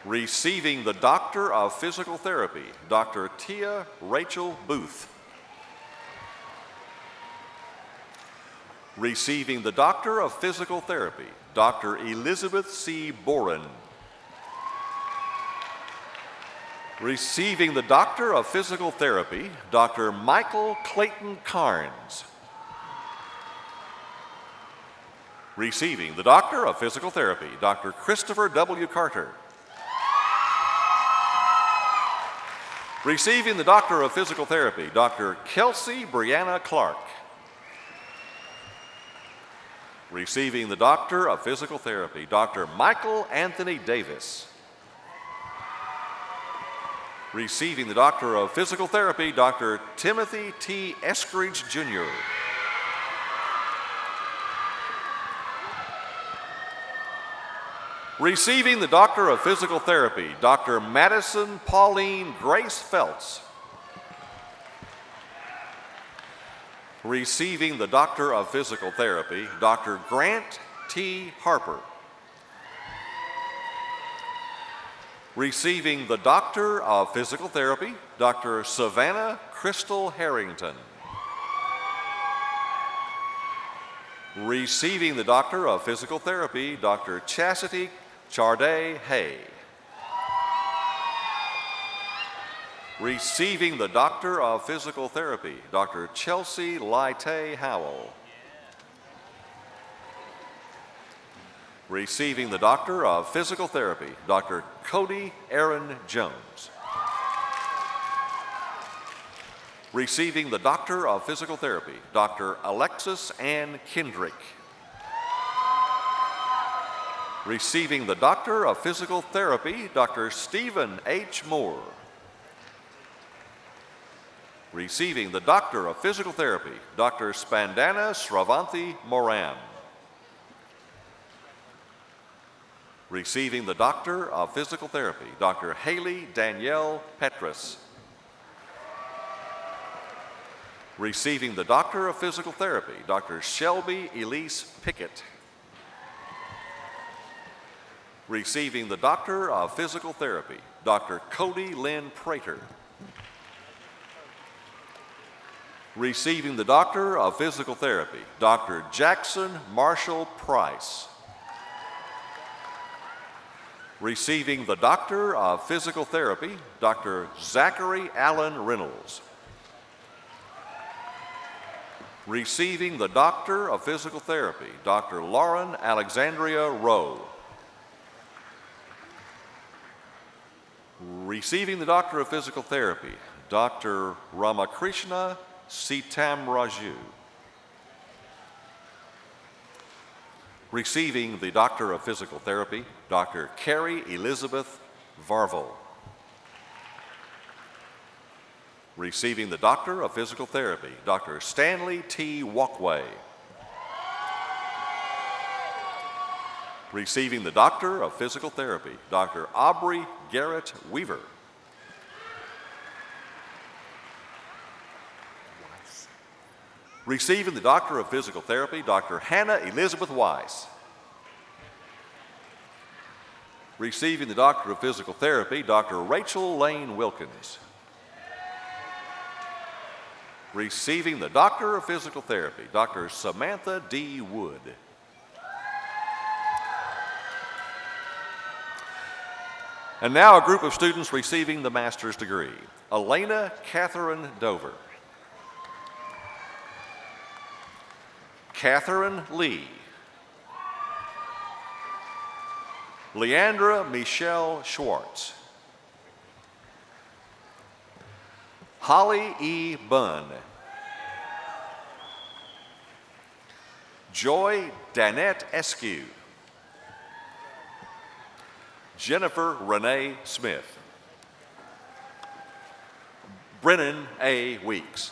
Receiving the Doctor of Physical Therapy, Dr. Tia Rachel Booth. Receiving the Doctor of Physical Therapy, Dr. Elizabeth C. Boren. Receiving the Doctor of Physical Therapy, Dr. Michael Clayton Carnes. Receiving the Doctor of Physical Therapy, Dr. Christopher W. Carter. Receiving the Doctor of Physical Therapy, Dr. Kelsey Brianna Clark. Receiving the Doctor of Physical Therapy, Dr. Michael Anthony Davis. Receiving the Doctor of Physical Therapy, Dr. Timothy T. Eskridge, Jr. Receiving the Doctor of Physical Therapy, Dr. Madison Pauline Grace Feltz. Receiving the Doctor of Physical Therapy, Dr. Grant T. Harper. Receiving the Doctor of Physical Therapy, Dr. Savannah Crystal Harrington. Receiving the Doctor of Physical Therapy, Dr. Chastity Charday Hay. Receiving the Doctor of Physical Therapy, Dr. Chelsea Laite Howell. Receiving the Doctor of Physical Therapy, Dr. Cody Aaron Jones. Receiving the Doctor of Physical Therapy, Dr. Alexis Ann Kendrick. Receiving the Doctor of Physical Therapy, Dr. Stephen H. Moore. Receiving the Doctor of Physical Therapy, Dr. Spandana Sravanthi Moran. Receiving the Doctor of Physical Therapy, Dr. Haley Danielle Petrus. Receiving the Doctor of Physical Therapy, Dr. Shelby Elise Pickett. Receiving the Doctor of Physical Therapy, Dr. Cody Lynn Prater. Receiving the Doctor of Physical Therapy, Dr. Jackson Marshall Price. Receiving the Doctor of Physical Therapy, Dr. Zachary Allen Reynolds. Receiving the Doctor of Physical Therapy, Dr. Lauren Alexandria Rowe. Receiving the Doctor of Physical Therapy, Dr. Ramakrishna Sitam Raju. Receiving the Doctor of Physical Therapy, Dr. Carrie Elizabeth Varvel. Receiving the Doctor of Physical Therapy, Dr. Stanley T. Walkway. Receiving the Doctor of Physical Therapy, Dr. Aubrey Garrett Weaver. Receiving the Doctor of Physical Therapy, Dr. Hannah Elizabeth Weiss. Receiving the Doctor of Physical Therapy, Dr. Rachel Lane Wilkins. Receiving the Doctor of Physical Therapy, Dr. Samantha D. Wood. And now a group of students receiving the master's degree. Elena Catherine Dover. Catherine Lee. Leandra Michelle Schwartz. Holly E. Bunn. Joy Danette Eskew. Jennifer Renee Smith. Brennan A. Weeks.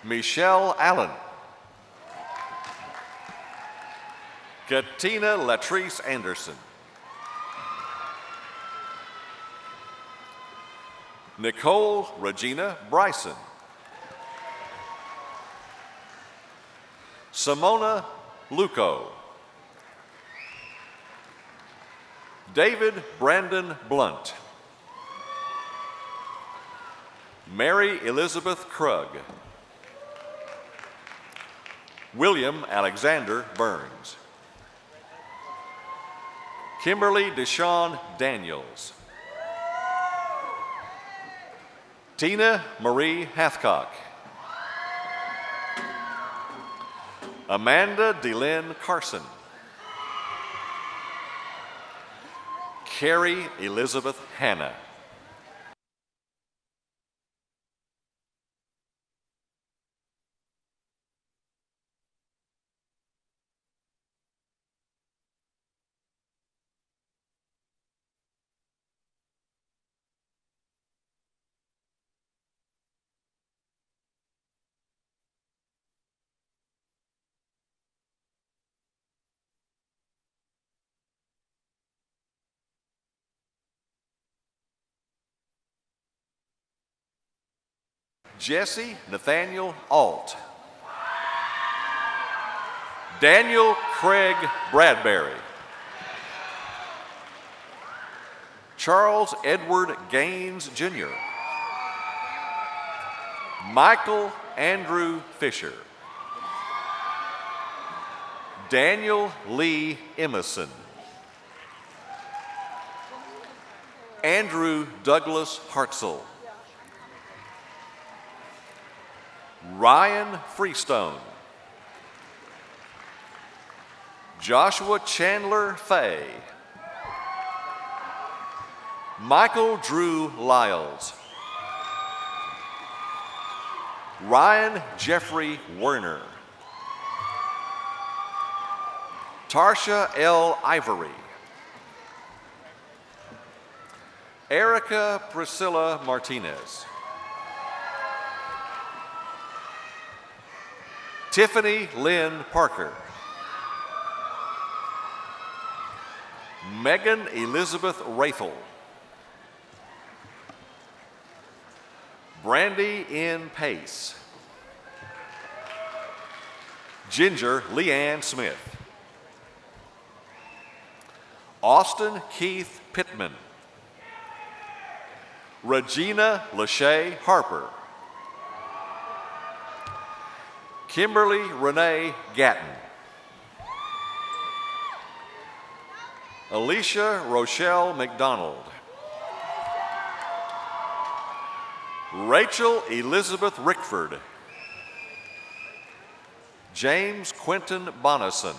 Michelle Allen. Katina Latrice Anderson. Nicole Regina Bryson. Simona Luco. David Brandon Blunt. Mary Elizabeth Krug. William Alexander Burns. Kimberly Deshawn Daniels. Tina Marie Hathcock. Amanda DeLynn Carson. Carrie Elizabeth Hanna. Jesse Nathaniel Alt. Daniel Craig Bradbury. Charles Edward Gaines Jr. Michael Andrew Fisher. Daniel Lee Emerson. Andrew Douglas Hartzell. Ryan Freestone. Joshua Chandler Fay. Michael Drew Lyles. Ryan Jeffrey Werner. Tarsha L. Ivory. Erica Priscilla Martinez. Tiffany Lynn Parker. Megan Elizabeth Rathel. Brandy N. Pace. Ginger Leanne Smith. Austin Keith Pittman. Regina Lachey Harper. Kimberly Renee Gatton. Alicia Rochelle McDonald. Rachel Elizabeth Rickford. James Quentin Bonison.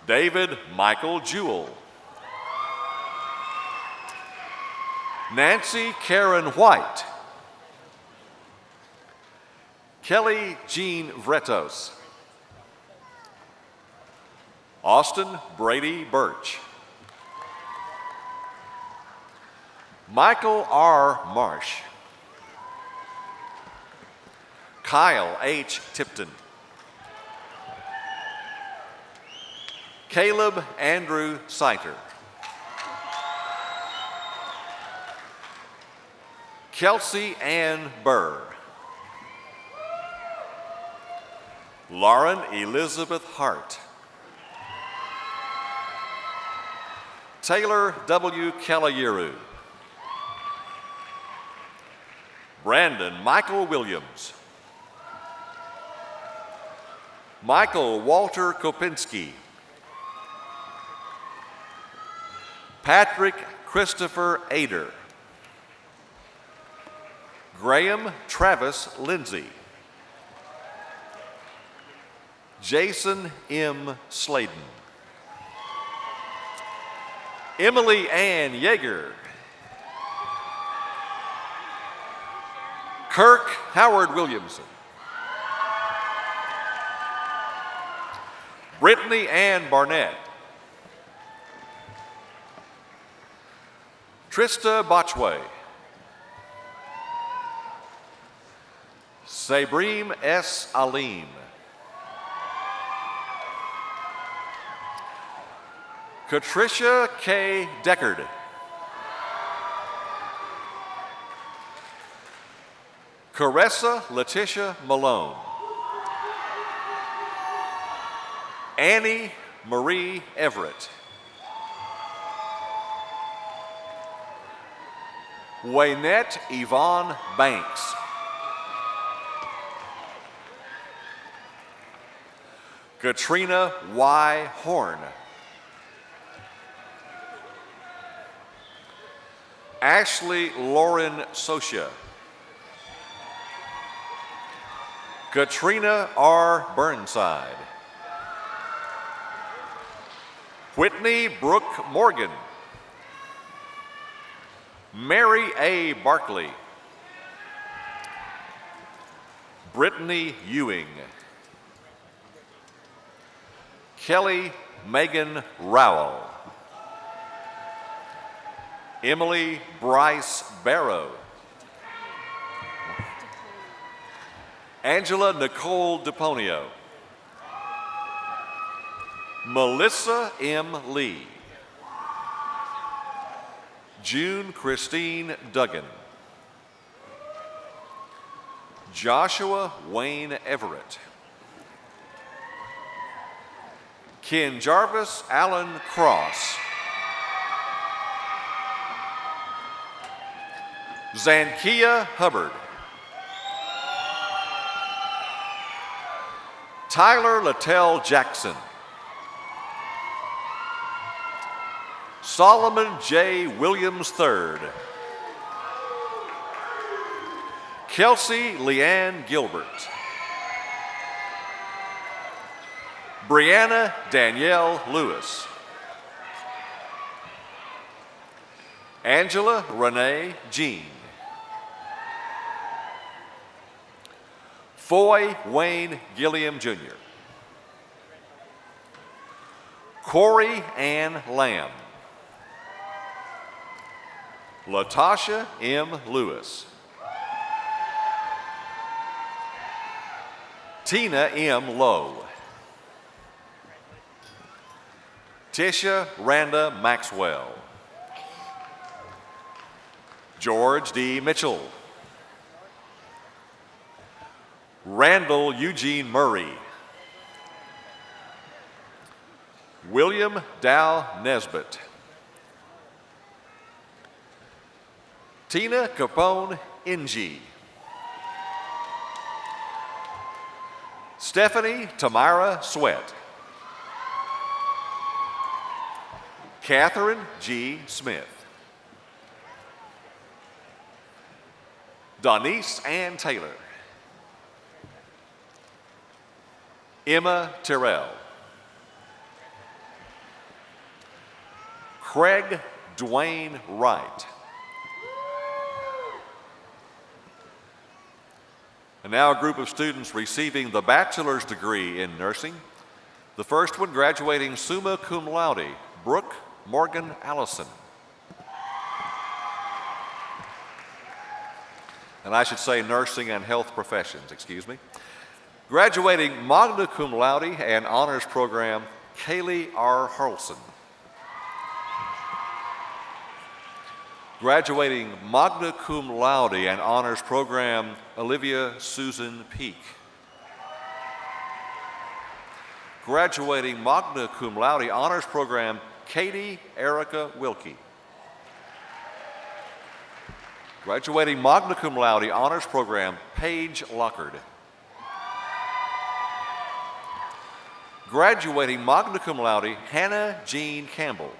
David Michael Jewell. Nancy Karen White. Kelly Jean Vretos. Austin Brady Birch. Michael R. Marsh. Kyle H. Tipton. Caleb Andrew Seiter. Kelsey Ann Burr. Lauren Elizabeth Hart. Taylor W. Calayiru. Brandon Michael Williams. Michael Walter Kopinski. Patrick Christopher Ader. Graham Travis Lindsay. Jason M. Sladen. Emily Ann Yeager. Kirk Howard Williamson. Brittany Ann Barnett. Trista Botchway. Sabreem S. Alim. Katricia K. Deckard. Caressa Letitia Malone. Annie Marie Everett. Waynette Yvonne Banks. Katrina Y. Horn. Ashley Lauren Socia. Katrina R. Burnside. Whitney Brooke Morgan. Mary A. Barkley. Brittany Ewing. Kelly Megan Rowell. Emily Bryce Barrow. Angela Nicole DePonio. Melissa M. Lee. June Christine Duggan. Joshua Wayne Everett. Ken Jarvis Allen Cross. Zankia Hubbard. Tyler Littell Jackson. Solomon J. Williams III. Kelsey Leanne Gilbert. Brianna Danielle Lewis. Angela Renee Jean. Foy Wayne Gilliam Jr. Corey Ann Lamb. Latasha M. Lewis. Tina M. Lowe. Tisha Randa Maxwell. George D. Mitchell. Randall Eugene Murray. William Dow Nesbitt. Tina Capone Ng. Stephanie Tamara Sweat. Catherine G. Smith. Donise Ann Taylor. Emma Terrell. Craig Dwayne Wright. And now a group of students receiving the bachelor's degree in nursing. The first one graduating summa cum laude, Brooke Morgan Allison. And I should say nursing and health professions, excuse me. Graduating magna cum laude and honors program, Kaylee R. Harlson. Graduating magna cum laude and honors program, Olivia Susan Peak. Graduating magna cum laude honors program, Katie Erica Wilkie. Graduating magna cum laude honors program, Paige Lockard. Graduating magna cum laude, Hannah Jean Campbell.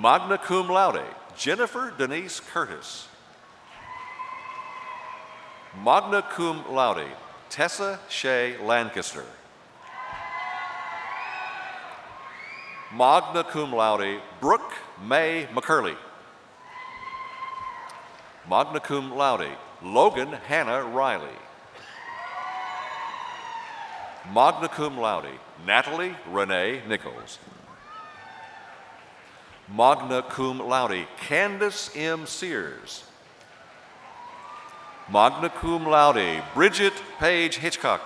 Magna cum laude, Jennifer Denise Curtis. Magna cum laude, Tessa Shea Lancaster. Magna cum laude, Brooke May McCurley. Magna cum laude, Logan Hannah Riley. Magna cum laude, Natalie Renee Nichols. Magna cum laude, Candace M. Sears. Magna cum laude, Bridget Page Hitchcock.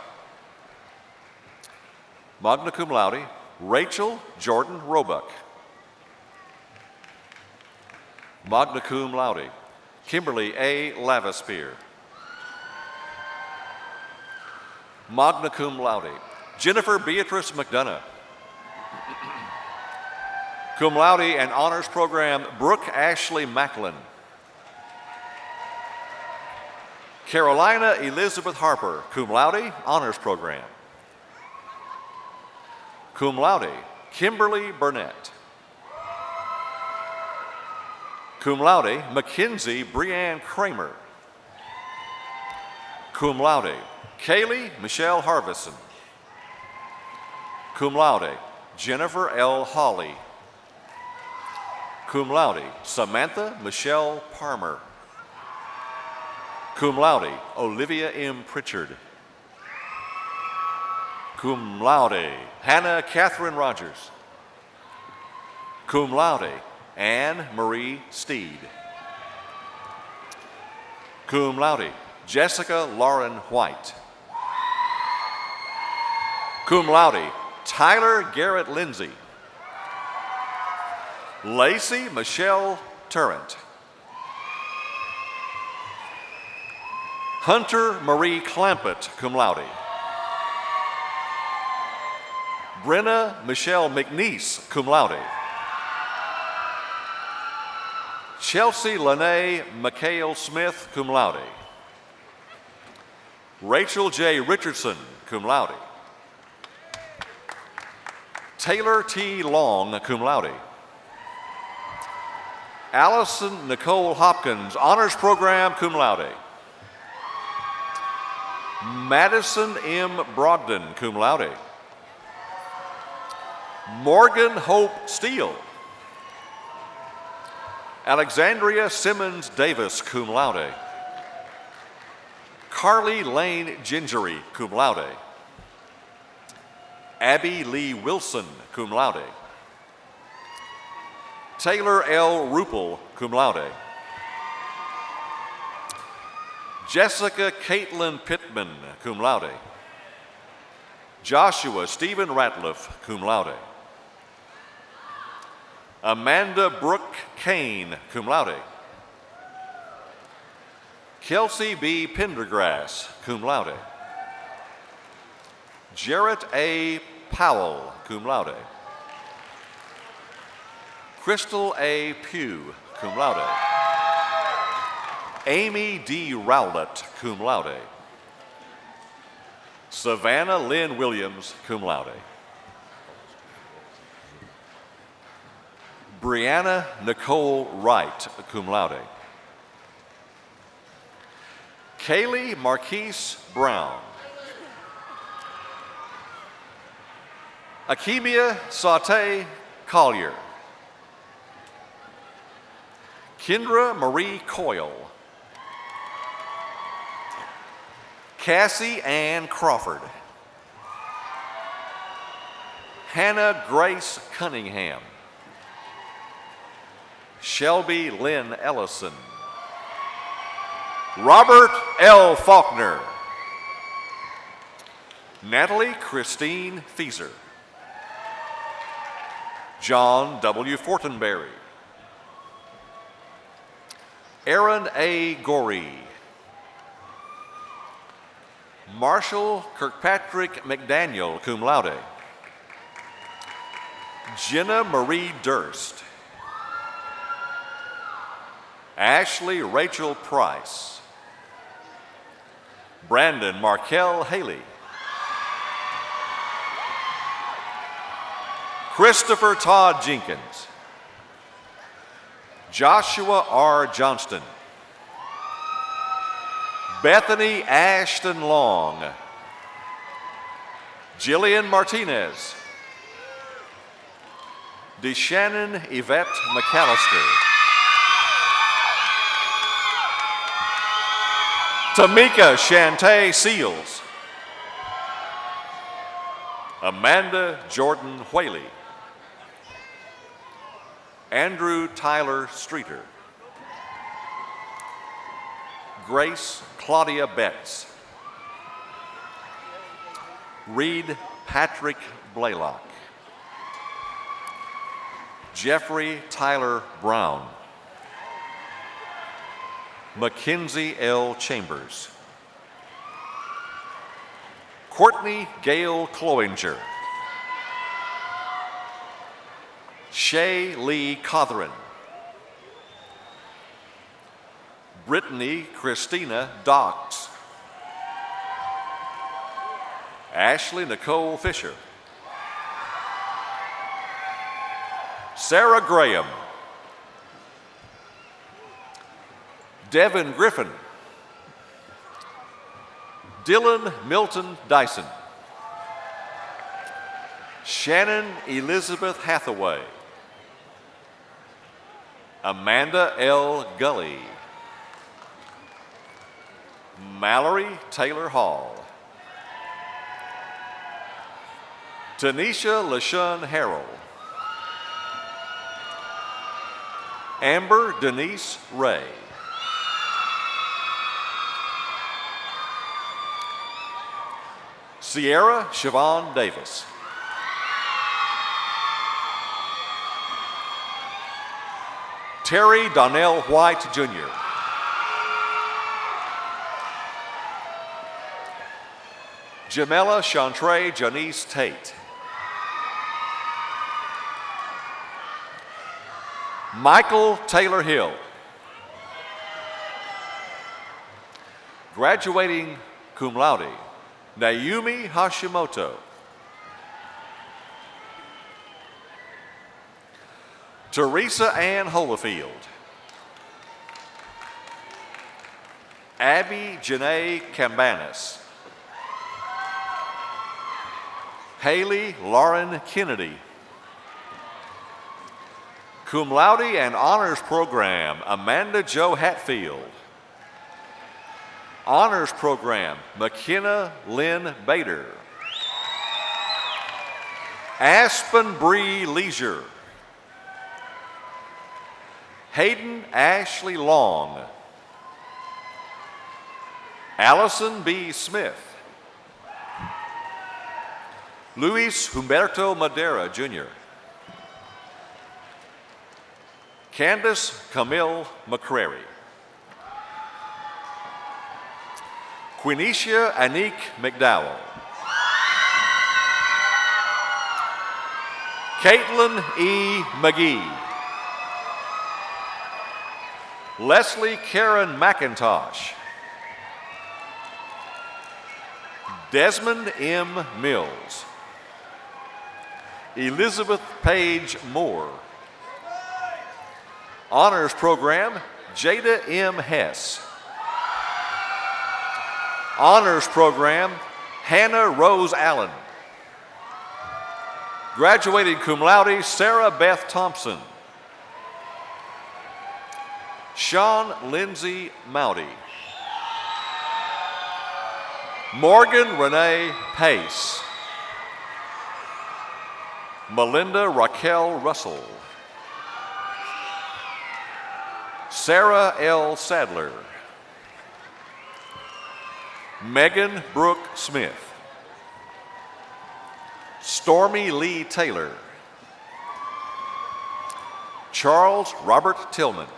Magna cum laude, Rachel Jordan Roebuck. Magna cum laude, Kimberly A. Lavispear. Magna cum laude, Jennifer Beatrice McDonough. Cum laude and honors program, Brooke Ashley Macklin. Carolina Elizabeth Harper, cum laude, honors program. Cum laude, Kimberly Burnett. Cum laude, Mackenzie Breanne Kramer. Cum laude, Kaylee Michelle Harvison. Cum laude, Jennifer L. Hawley. Cum laude, Samantha Michelle Parmer. Cum laude, Olivia M. Pritchard. Cum laude, Hannah Catherine Rogers. Cum laude, Anne Marie Steed. Cum laude, Jessica Lauren White. Cum laude, Tyler Garrett Lindsay. Lacey Michelle Turrent. Hunter Marie Clampett, cum laude. Brenna Michelle McNeese, cum laude. Chelsea Lene McHale Smith, cum laude. Rachel J. Richardson, cum laude. Taylor T. Long, cum laude. Allison Nicole Hopkins, honors program, cum laude. Madison M. Brogdon, cum laude. Morgan Hope Steele. Alexandria Simmons Davis, cum laude. Carly Lane Gingery, cum laude. Abby Lee Wilson, cum laude. Taylor L. Rupel, cum laude. Jessica Caitlin Pittman, cum laude. Joshua Stephen Ratliff, cum laude. Amanda Brooke Kane, cum laude. Kelsey B. Pendergrass, cum laude. Jarrett A. Powell, cum laude. Crystal A. Pugh, cum laude. Amy D. Rowlett, cum laude. Savannah Lynn Williams, cum laude. Brianna Nicole Wright, cum laude. Kaylee Marquise Brown. Akemia Saute Collier. Kendra Marie Coyle. Cassie Ann Crawford. Hannah Grace Cunningham. Shelby Lynn Ellison. Robert L. Faulkner. Natalie Christine Fieser. John W. Fortenberry. Aaron A. Gorey. Marshall Kirkpatrick McDaniel, cum laude. Jenna Marie Durst. Ashley Rachel Price. Brandon Markel Haley. Christopher Todd Jenkins. Joshua R. Johnston. Bethany Ashton Long. Jillian Martinez. DeShannon Yvette McAllister. Tamika Shantae Seals. Amanda Jordan Whaley. Andrew Tyler Streeter. Grace Claudia Betts. Reed Patrick Blaylock. Jeffrey Tyler Brown. Mackenzie L. Chambers. Courtney Gail Cloinger. Shay Lee Cothran. Brittany Christina Docks. Ashley Nicole Fisher. Sarah Graham. Devin Griffin. Dylan Milton Dyson. Shannon Elizabeth Hathaway. Amanda L. Gully. Mallory Taylor Hall. Tanisha LaShun Harrell. Amber Denise Ray. Sierra Siobhan Davis. Terry Donnell White, Jr. Jamela Chantre Janice Tate. Michael Taylor Hill. Graduating cum laude, Naomi Hashimoto. Teresa Ann Holyfield. Abby Janae Cambanis. Haley Lauren Kennedy. Cum laude and honors program, Amanda Jo Hatfield. Honors program, McKenna Lynn Bader. Aspen Bree Leisure. Hayden Ashley Long. Allison B. Smith. Luis Humberto Madera, Jr. Candace Camille McCrary. Quenisha Anik McDowell. Caitlin E. McGee. Leslie Karen McIntosh. Desmond M. Mills. Elizabeth Page Moore. Honors program, Jada M. Hess. Honors program, Hannah Rose Allen. Graduating cum laude, Sarah Beth Thompson. Sean Lindsay Mowdy. Morgan Renee Pace. Melinda Raquel Russell. Sarah L. Sadler. Megan Brooke Smith. Stormy Lee Taylor. Charles Robert Tillman.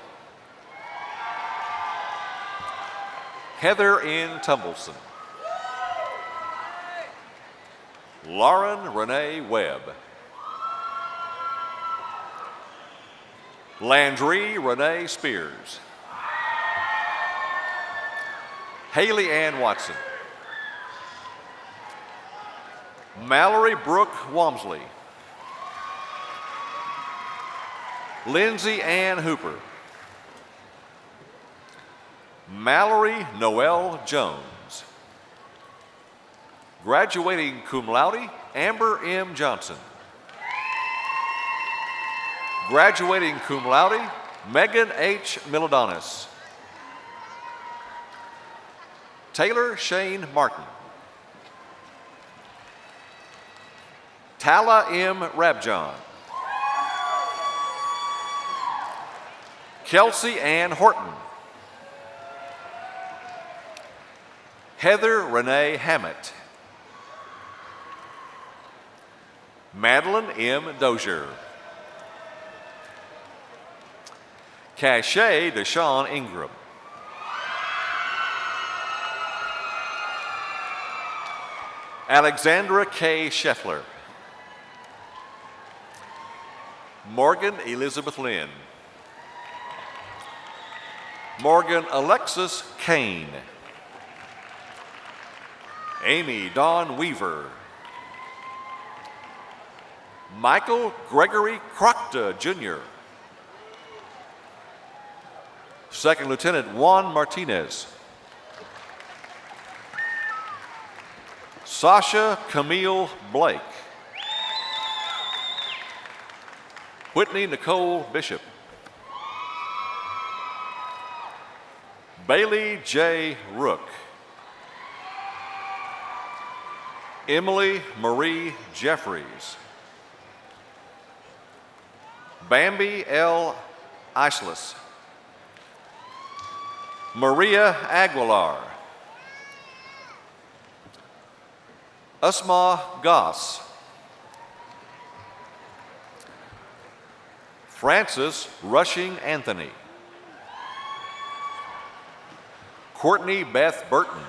Heather N. Tumbleson. Lauren Renee Webb. Landry Renee Spears. Haley Ann Watson. Mallory Brooke Wamsley. Lindsay Ann Hooper. Mallory Noel Jones. Graduating cum laude, Amber M. Johnson. Graduating cum laude, Megan H. Milodonis. Taylor Shane Martin. Tala M. Rabjohn. Kelsey Ann Horton. Heather Renee Hammett. Madeline M. Dozier. Cache Deshawn Ingram. Alexandra K. Scheffler. Morgan Elizabeth Lynn. Morgan Alexis Kane. Amy Dawn Weaver. Michael Gregory Crocta, Jr. Second Lieutenant Juan Martinez. Sasha Camille Blake. Whitney Nicole Bishop. Bailey J. Rook. Emily Marie Jeffries. Bambi L. Isles. Maria Aguilar. Usma Goss. Francis Rushing Anthony. Courtney Beth Burton.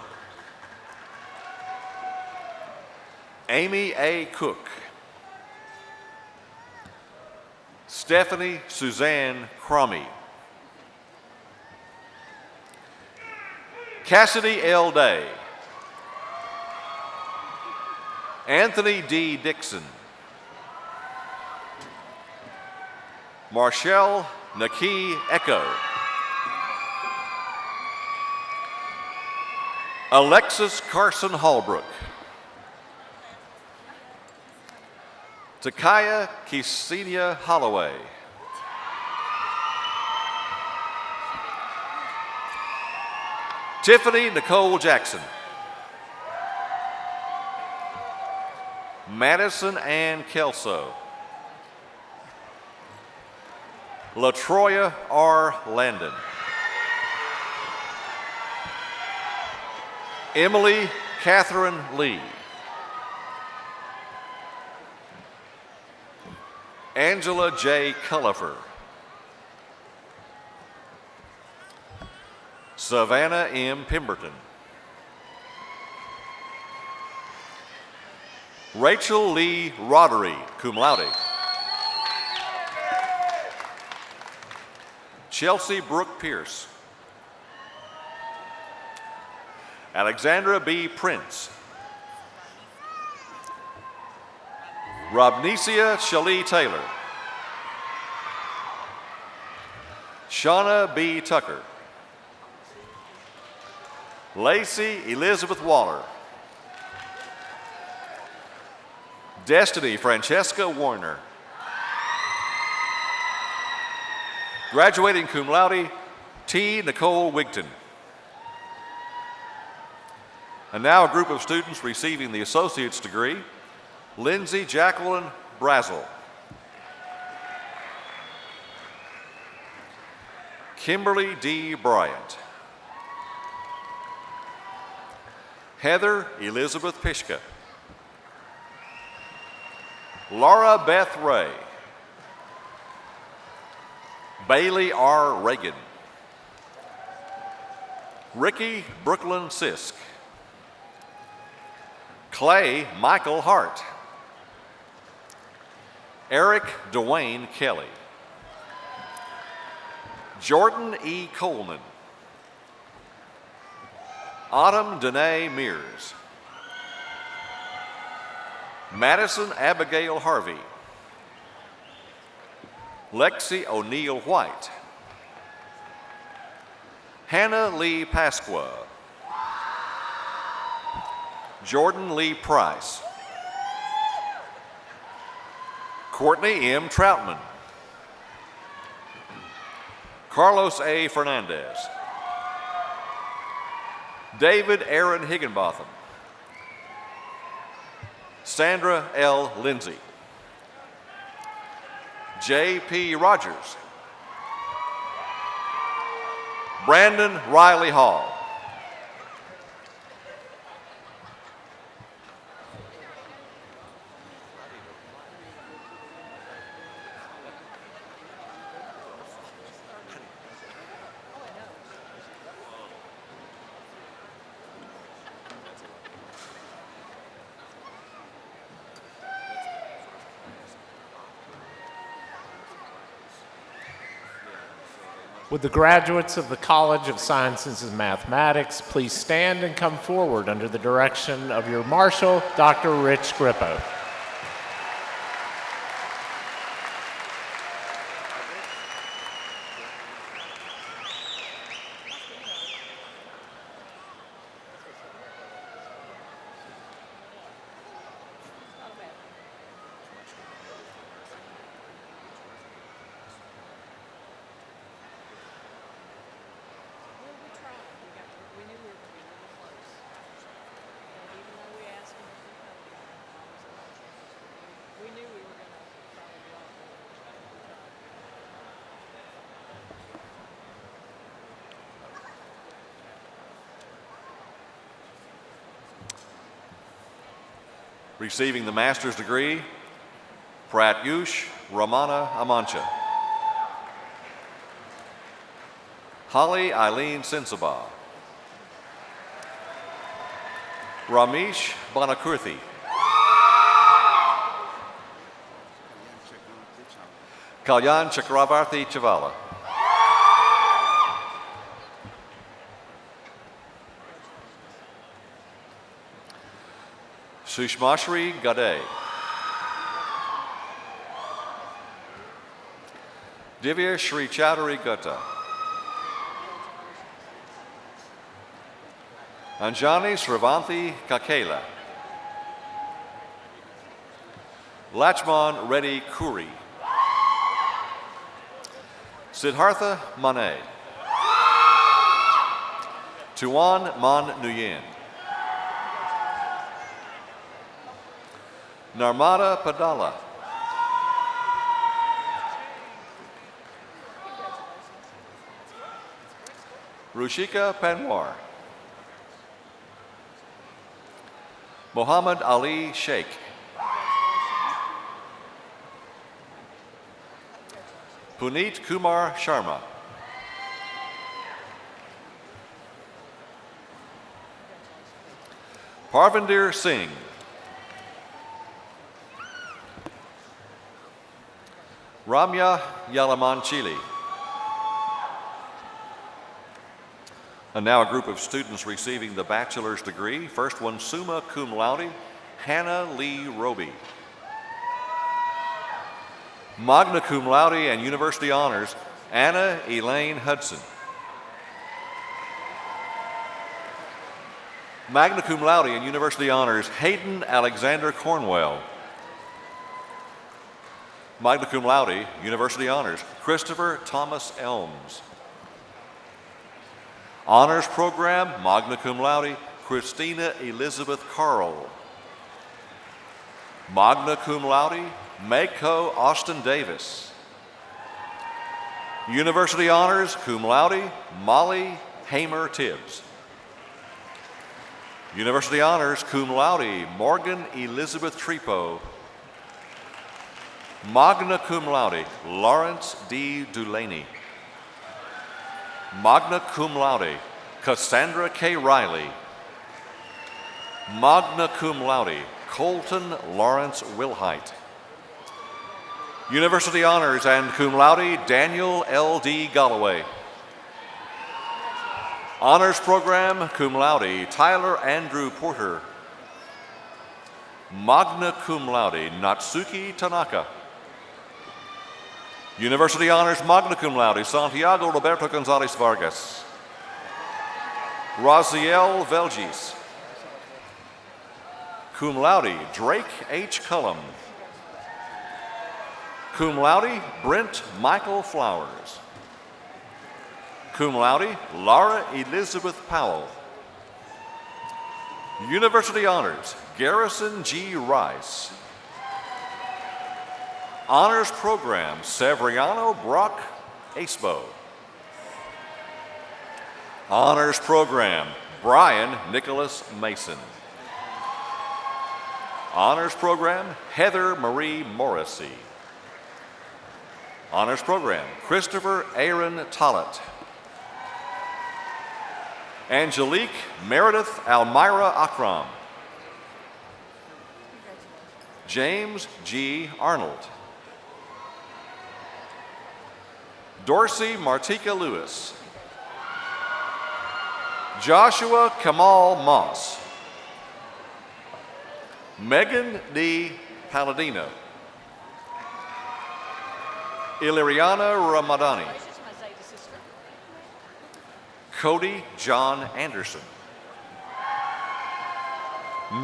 Amy A. Cook. Stephanie Suzanne Cromie. Cassidy L. Day. Anthony D. Dixon. Marshall Naki Echo. Alexis Carson Hallbrook. Takaya Ksenia Holloway. Tiffany Nicole Jackson. Madison Ann Kelso. LaTroya R. Landon. Emily Catherine Lee. Angela J. Cullifer. Savannah M. Pemberton. Rachel Lee Roddery, cum laude. Chelsea Brooke Pierce. Alexandra B. Prince. Robnesia Shalee Taylor. Shauna B. Tucker. Lacey Elizabeth Waller. Destiny Francesca Warner. Graduating cum laude, T. Nicole Wigton. And now a group of students receiving the associate's degree, Lindsay Jacqueline Brazel. Kimberly D. Bryant. Heather Elizabeth Pishka. Laura Beth Ray. Bailey R. Reagan. Ricky Brooklyn Sisk. Clay Michael Hart. Eric Dwayne Kelly. Jordan E. Coleman. Autumn Danae Mears. Madison Abigail Harvey. Lexi O'Neill White. Hannah Lee Pasqua. Jordan Lee Price. Courtney M. Troutman. Carlos A. Fernandez. David Aaron Higginbotham. Sandra L. Lindsay. J.P. Rogers. Brandon Riley Hall. Would the graduates of the College of Sciences and Mathematics please stand and come forward under the direction of your marshal, Dr. Rich Grippo. Receiving the master's degree, Pratyush Ramana Amancha. Holly Eileen Sinsaba. Ramesh Banakurthi. Kalyan Chakravarthi Chavala. Sushmashri Gade. Divya Shri Chaudhary Gutta. Anjani Sravanthi Kakela. Lachman Reddy Kuri. Siddhartha Mane. Tuan Man Nguyen. Narmada Padala. Rushika Panwar. Muhammad Ali Sheikh. Puneet Kumar Sharma. Parvinder Singh. Ramya Yalamanchili. And now a group of students receiving the bachelor's degree. First one, summa cum laude, Hannah Lee Roby. Magna cum laude and university honors, Anna Elaine Hudson. Magna cum laude and university honors, Hayden Alexander Cornwell. Magna cum laude, university honors, Christopher Thomas Elms. Honors program, magna cum laude, Christina Elizabeth Carl. Magna cum laude, Mako Austin Davis. University honors, cum laude, Molly Hamer Tibbs. University honors, cum laude, Morgan Elizabeth Tripo. Magna cum laude, Lawrence D. Dulaney. Magna cum laude, Cassandra K. Riley. Magna cum laude, Colton Lawrence Wilhite. University honors and cum laude, Daniel L. D. Galloway. Honors program, cum laude, Tyler Andrew Porter. Magna cum laude, Natsuki Tanaka. University honors, magna cum laude, Santiago Roberto Gonzalez Vargas. Raziel Velgis. Cum laude, Drake H. Cullum. Cum laude, Brent Michael Flowers. Cum laude, Laura Elizabeth Powell. University honors, Garrison G. Rice. Honors program, Severiano Brock Acebo. Honors program, Brian Nicholas Mason. Honors program, Heather Marie Morrissey. Honors program, Christopher Aaron Tollett. Angelique Meredith Almira Akram. James G. Arnold. Dorsey Martika Lewis. Joshua Kamal Moss. Megan D. Palladino. Iliriana Ramadani. Cody John Anderson.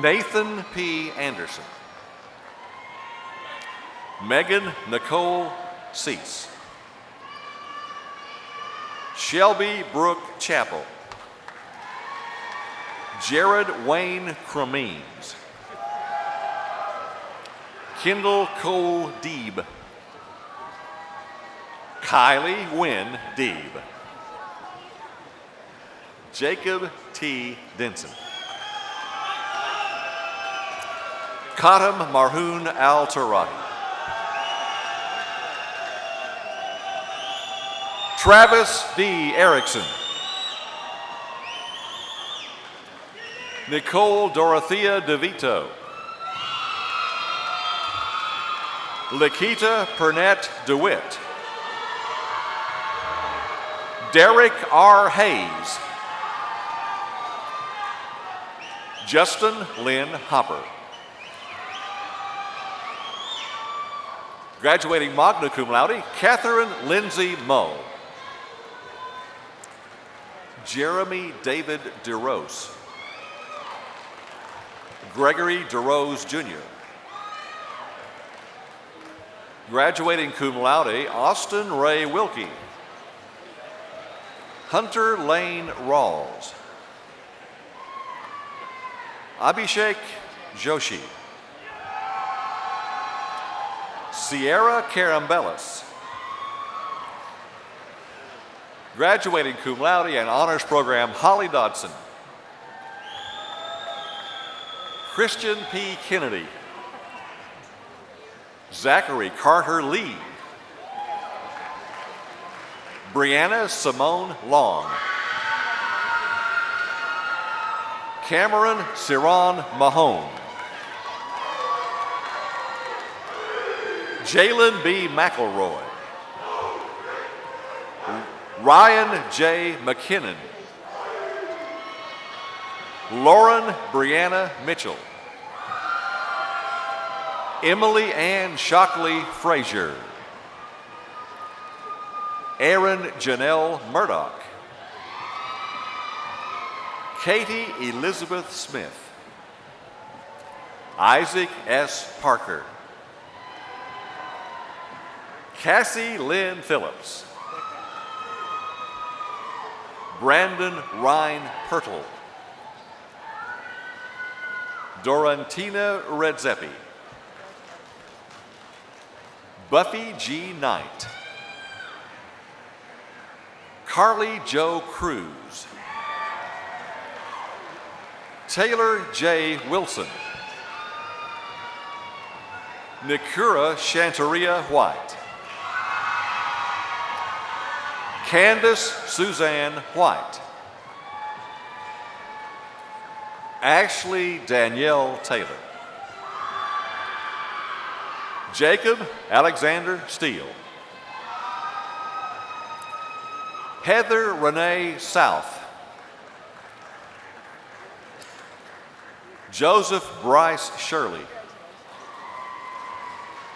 Nathan P. Anderson. Megan Nicole Cease. Shelby Brooke Chappell. Jared Wayne Cremines. Kendall Cole Deeb. Kylie Wynn Deeb. Jacob T. Denson. Katam Marhoon Al-Tarahi. Travis D. Erickson. Nicole Dorothea DeVito. Lakita Pernette DeWitt. Derek R. Hayes. Justin Lynn Hopper. Graduating magna cum laude, Catherine Lindsay Moe. Jeremy David DeRose. Gregory DeRose Jr. Graduating cum laude, Austin Ray Wilkie. Hunter Lane Rawls. Abhishek Joshi. Sierra Carambelis. Graduating cum laude and honors program, Holly Dodson. Christian P. Kennedy. Zachary Carter Lee. Brianna Simone Long. Cameron Siron Mahone. Jalen B. McElroy. Ryan J. McKinnon. Lauren Brianna Mitchell. Emily Ann Shockley Frazier. Aaron Janelle Murdoch. Katie Elizabeth Smith. Isaac S. Parker. Cassie Lynn Phillips. Brandon Ryan Pertle. Dorantina Redzepi. Buffy G. Knight. Carly Jo Cruz. Taylor J. Wilson. Nikura Shantaria White. Candace Suzanne White. Ashley Danielle Taylor. Jacob Alexander Steele. Heather Renee South. Joseph Bryce Shirley.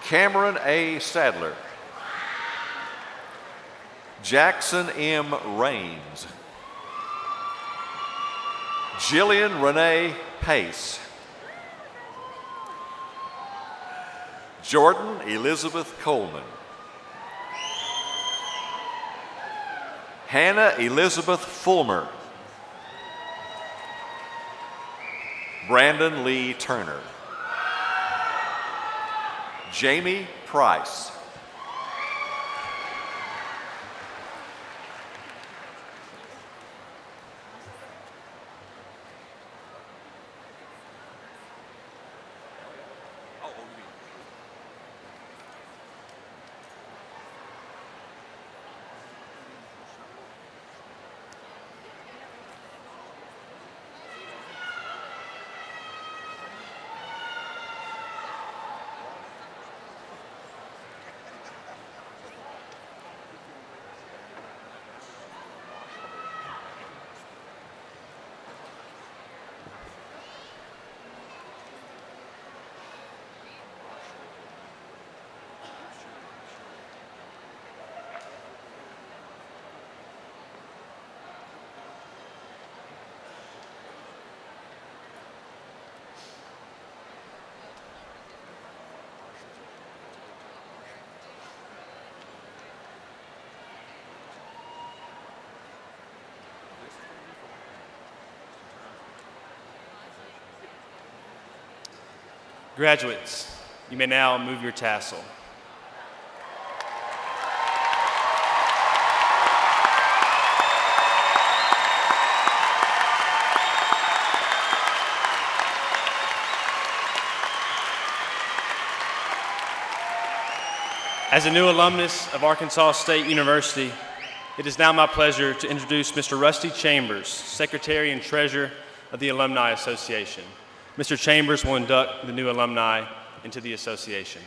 Cameron A. Sadler. Jackson M. Raines. Jillian Renee Pace. Jordan Elizabeth Coleman. Hannah Elizabeth Fulmer. Brandon Lee Turner. Jamie Price. Graduates, you may now move your tassel. As a new alumnus of Arkansas State University, it is now my pleasure to introduce Mr. Rusty Chambers, Secretary and Treasurer of the Alumni Association. Mr. Chambers will induct the new alumni into the association.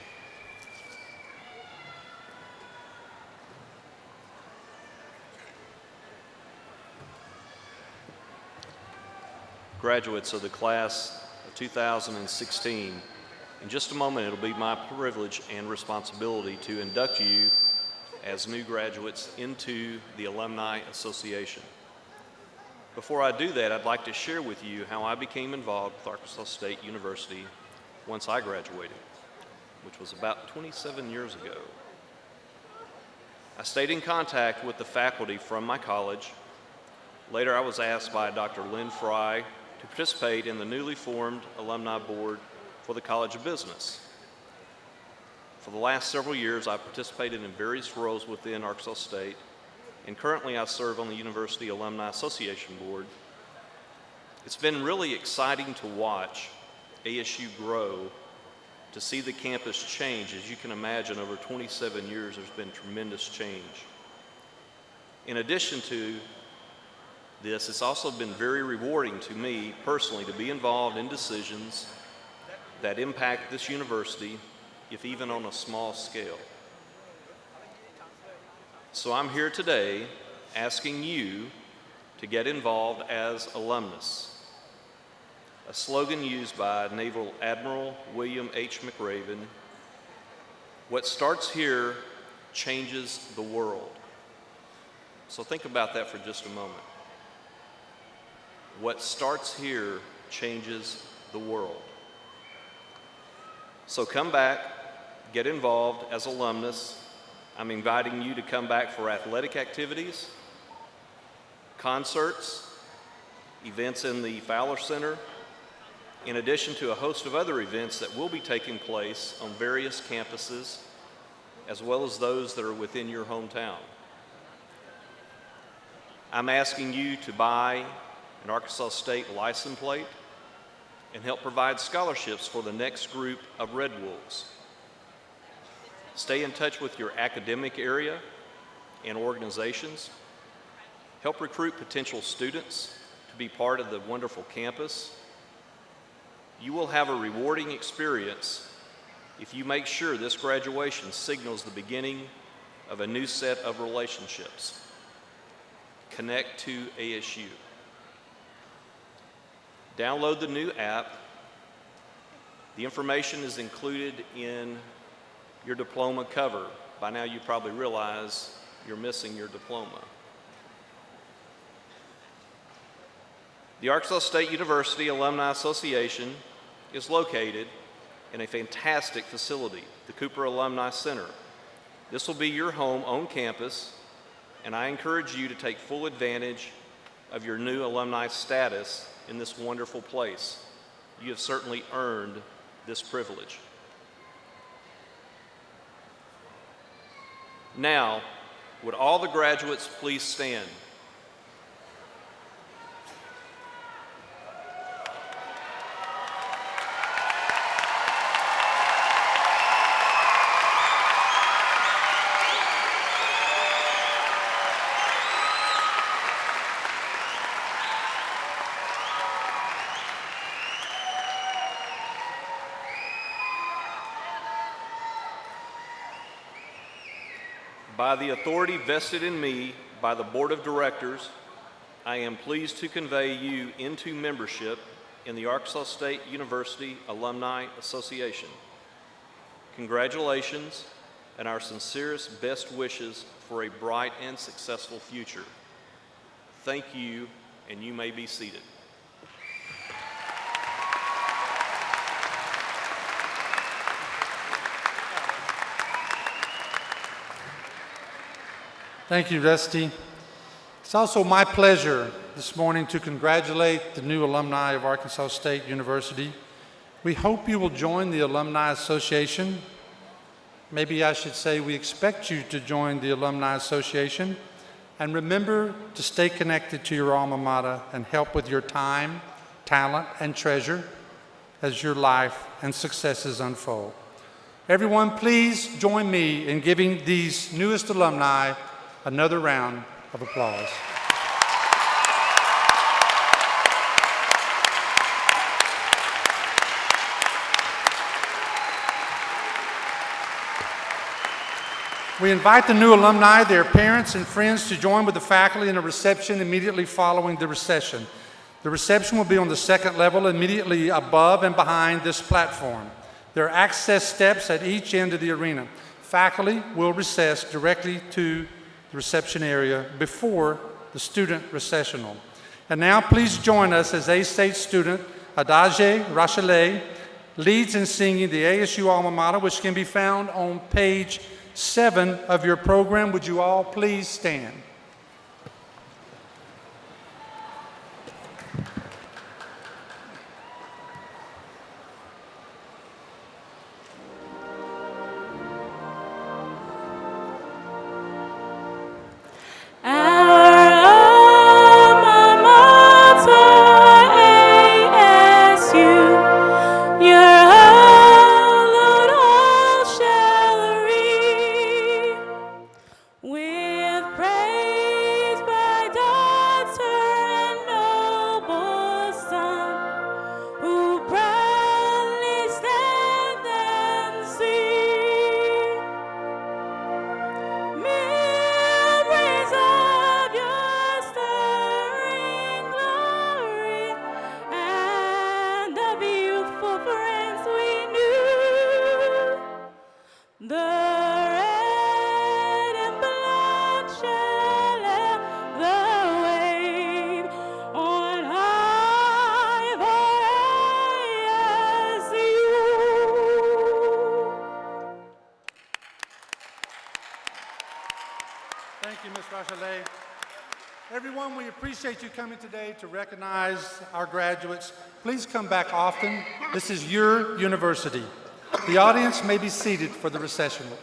Graduates of the class of 2016, in just a moment, it'll be my privilege and responsibility to induct you as new graduates into the Alumni Association. Before I do that, I'd like to share with you how I became involved with Arkansas State University once I graduated, which was about 27 years ago. I stayed in contact with the faculty from my college. Later, I was asked by Dr. Lynn Fry to participate in the newly formed Alumni Board for the College of Business. For the last several years, I've participated in various roles within Arkansas State, and currently I serve on the University Alumni Association Board. It's been really exciting to watch ASU grow, to see the campus change. As you can imagine, over 27 years, there's been tremendous change. In addition to this, it's also been very rewarding to me personally to be involved in decisions that impact this university, if even on a small scale. So I'm here today asking you to get involved as alumnus, a slogan used by Naval Admiral William H. McRaven: "What starts here changes the world." So think about that for just a moment. What starts here changes the world. So come back, get involved as alumnus. I'm inviting you to come back for athletic activities, concerts, events in the Fowler Center, in addition to a host of other events that will be taking place on various campuses, as well as those that are within your hometown. I'm asking you to buy an Arkansas State license plate and help provide scholarships for the next group of Red Wolves. Stay in touch with your academic area and organizations. Help recruit potential students to be part of the wonderful campus. You will have a rewarding experience if you make sure this graduation signals the beginning of a new set of relationships. Connect to ASU. Download the new app. The information is included in your diploma cover. By now you probably realize you're missing your diploma. The Arkansas State University Alumni Association is located in a fantastic facility, the Cooper Alumni Center. This will be your home on campus, and I encourage you to take full advantage of your new alumni status in this wonderful place. You have certainly earned this privilege. Now, would all the graduates please stand? By the authority vested in me by the Board of Directors, I am pleased to convey you into membership in the Arkansas State University Alumni Association. Congratulations and our sincerest best wishes for a bright and successful future. Thank you, and you may be seated. Thank you, Rusty. It's also my pleasure this morning to congratulate the new alumni of Arkansas State University. We hope you will join the Alumni Association. Maybe I should say we expect you to join the Alumni Association. And remember to stay connected to your alma mater and help with your time, talent, and treasure as your life and successes unfold. Everyone, please join me in giving these newest alumni another round of applause. We invite the new alumni, their parents, and friends to join with the faculty in a reception immediately following the recession. The reception will be on the second level, immediately above and behind this platform. There are access steps at each end of the arena. Faculty will recess directly to the reception area before the student recessional. And now please join us as A-State student Adage Rachelet leads in singing the ASU alma mater, which can be found on page 7 of your program. Would you all please stand? Everyone, we appreciate you coming today to recognize our graduates. Please come back often. This is your university. The audience may be seated for the recessional.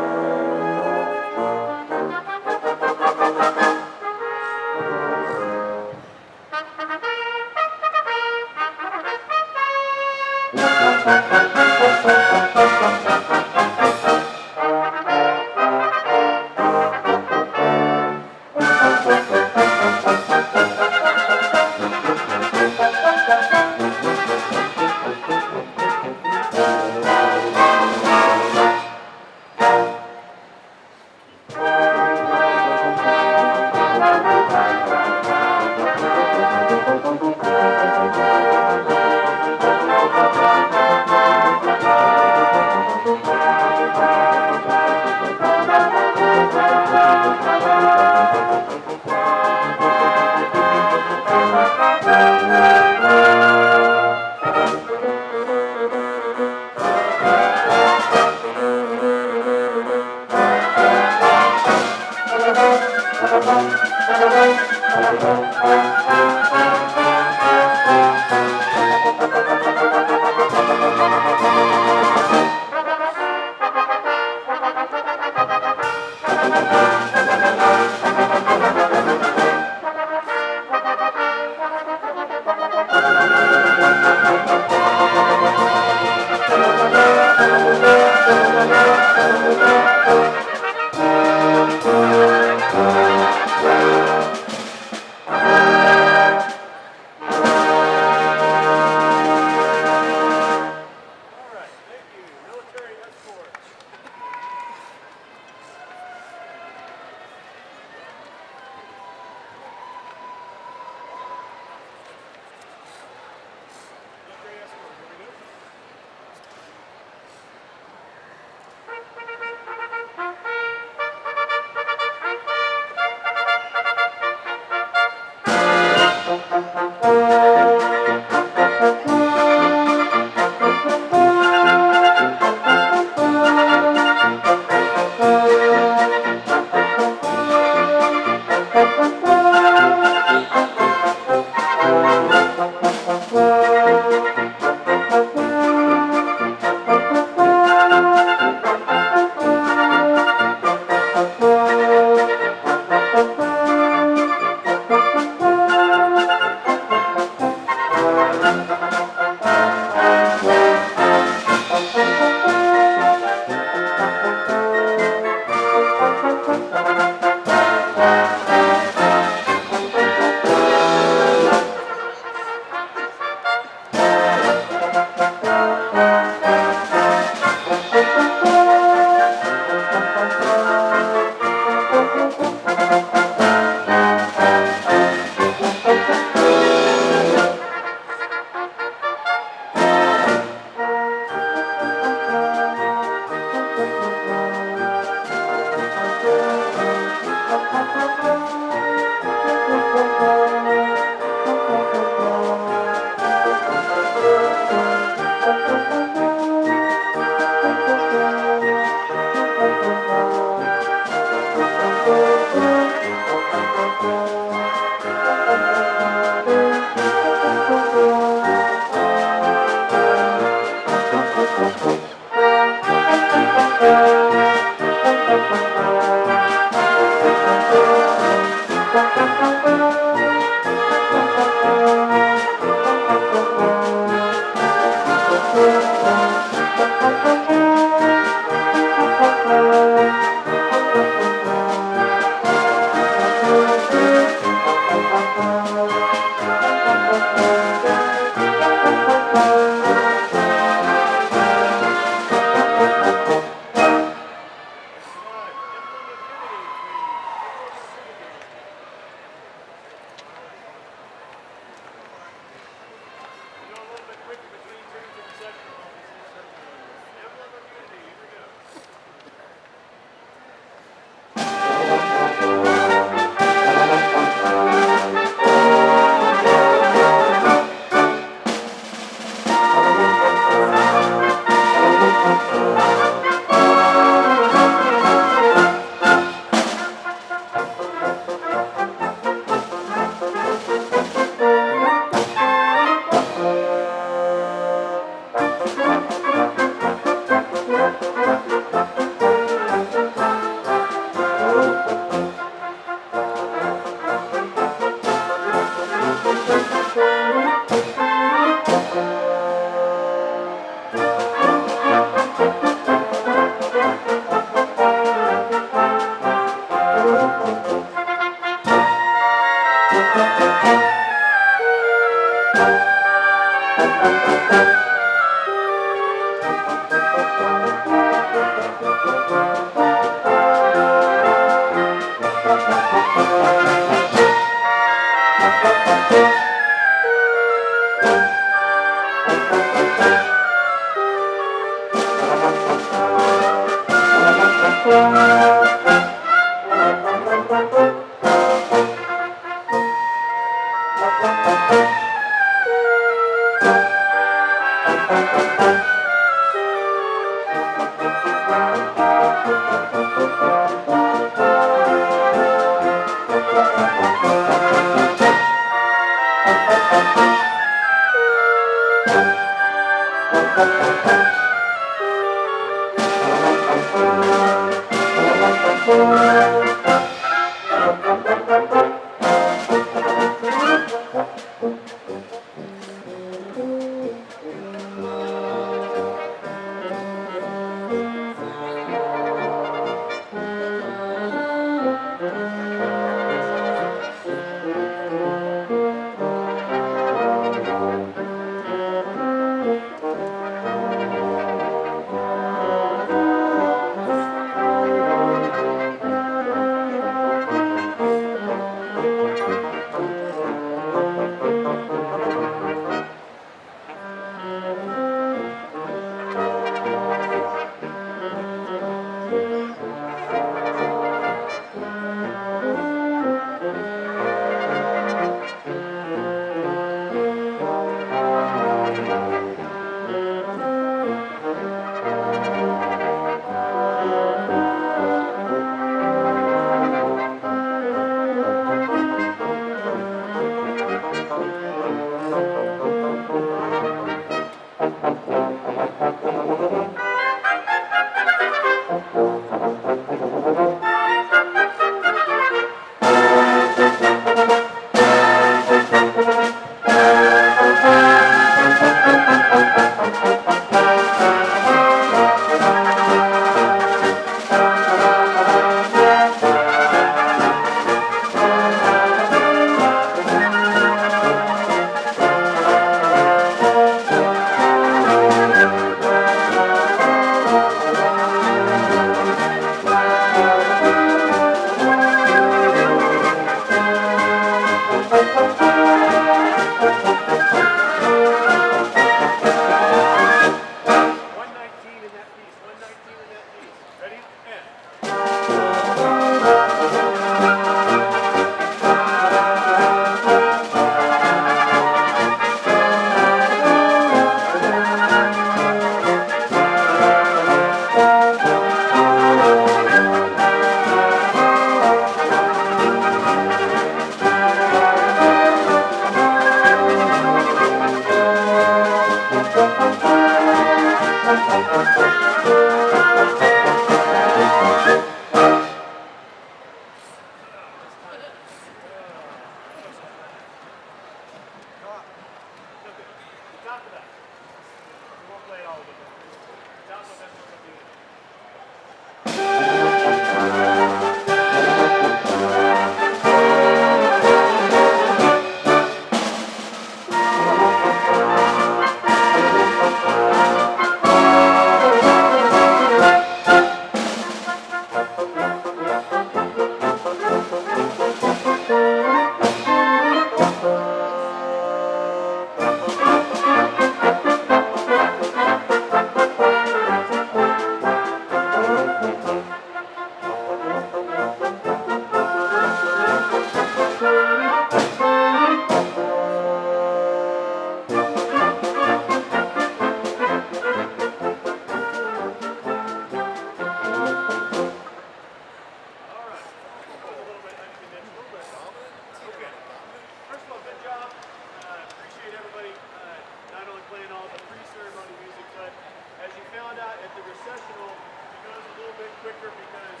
Recessional, it goes a little bit quicker because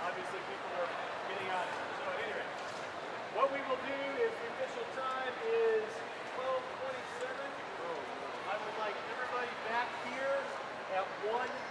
obviously people are getting out of here. So anyway, what we will do is the official time is 12:27. I would like everybody back here at 1:10.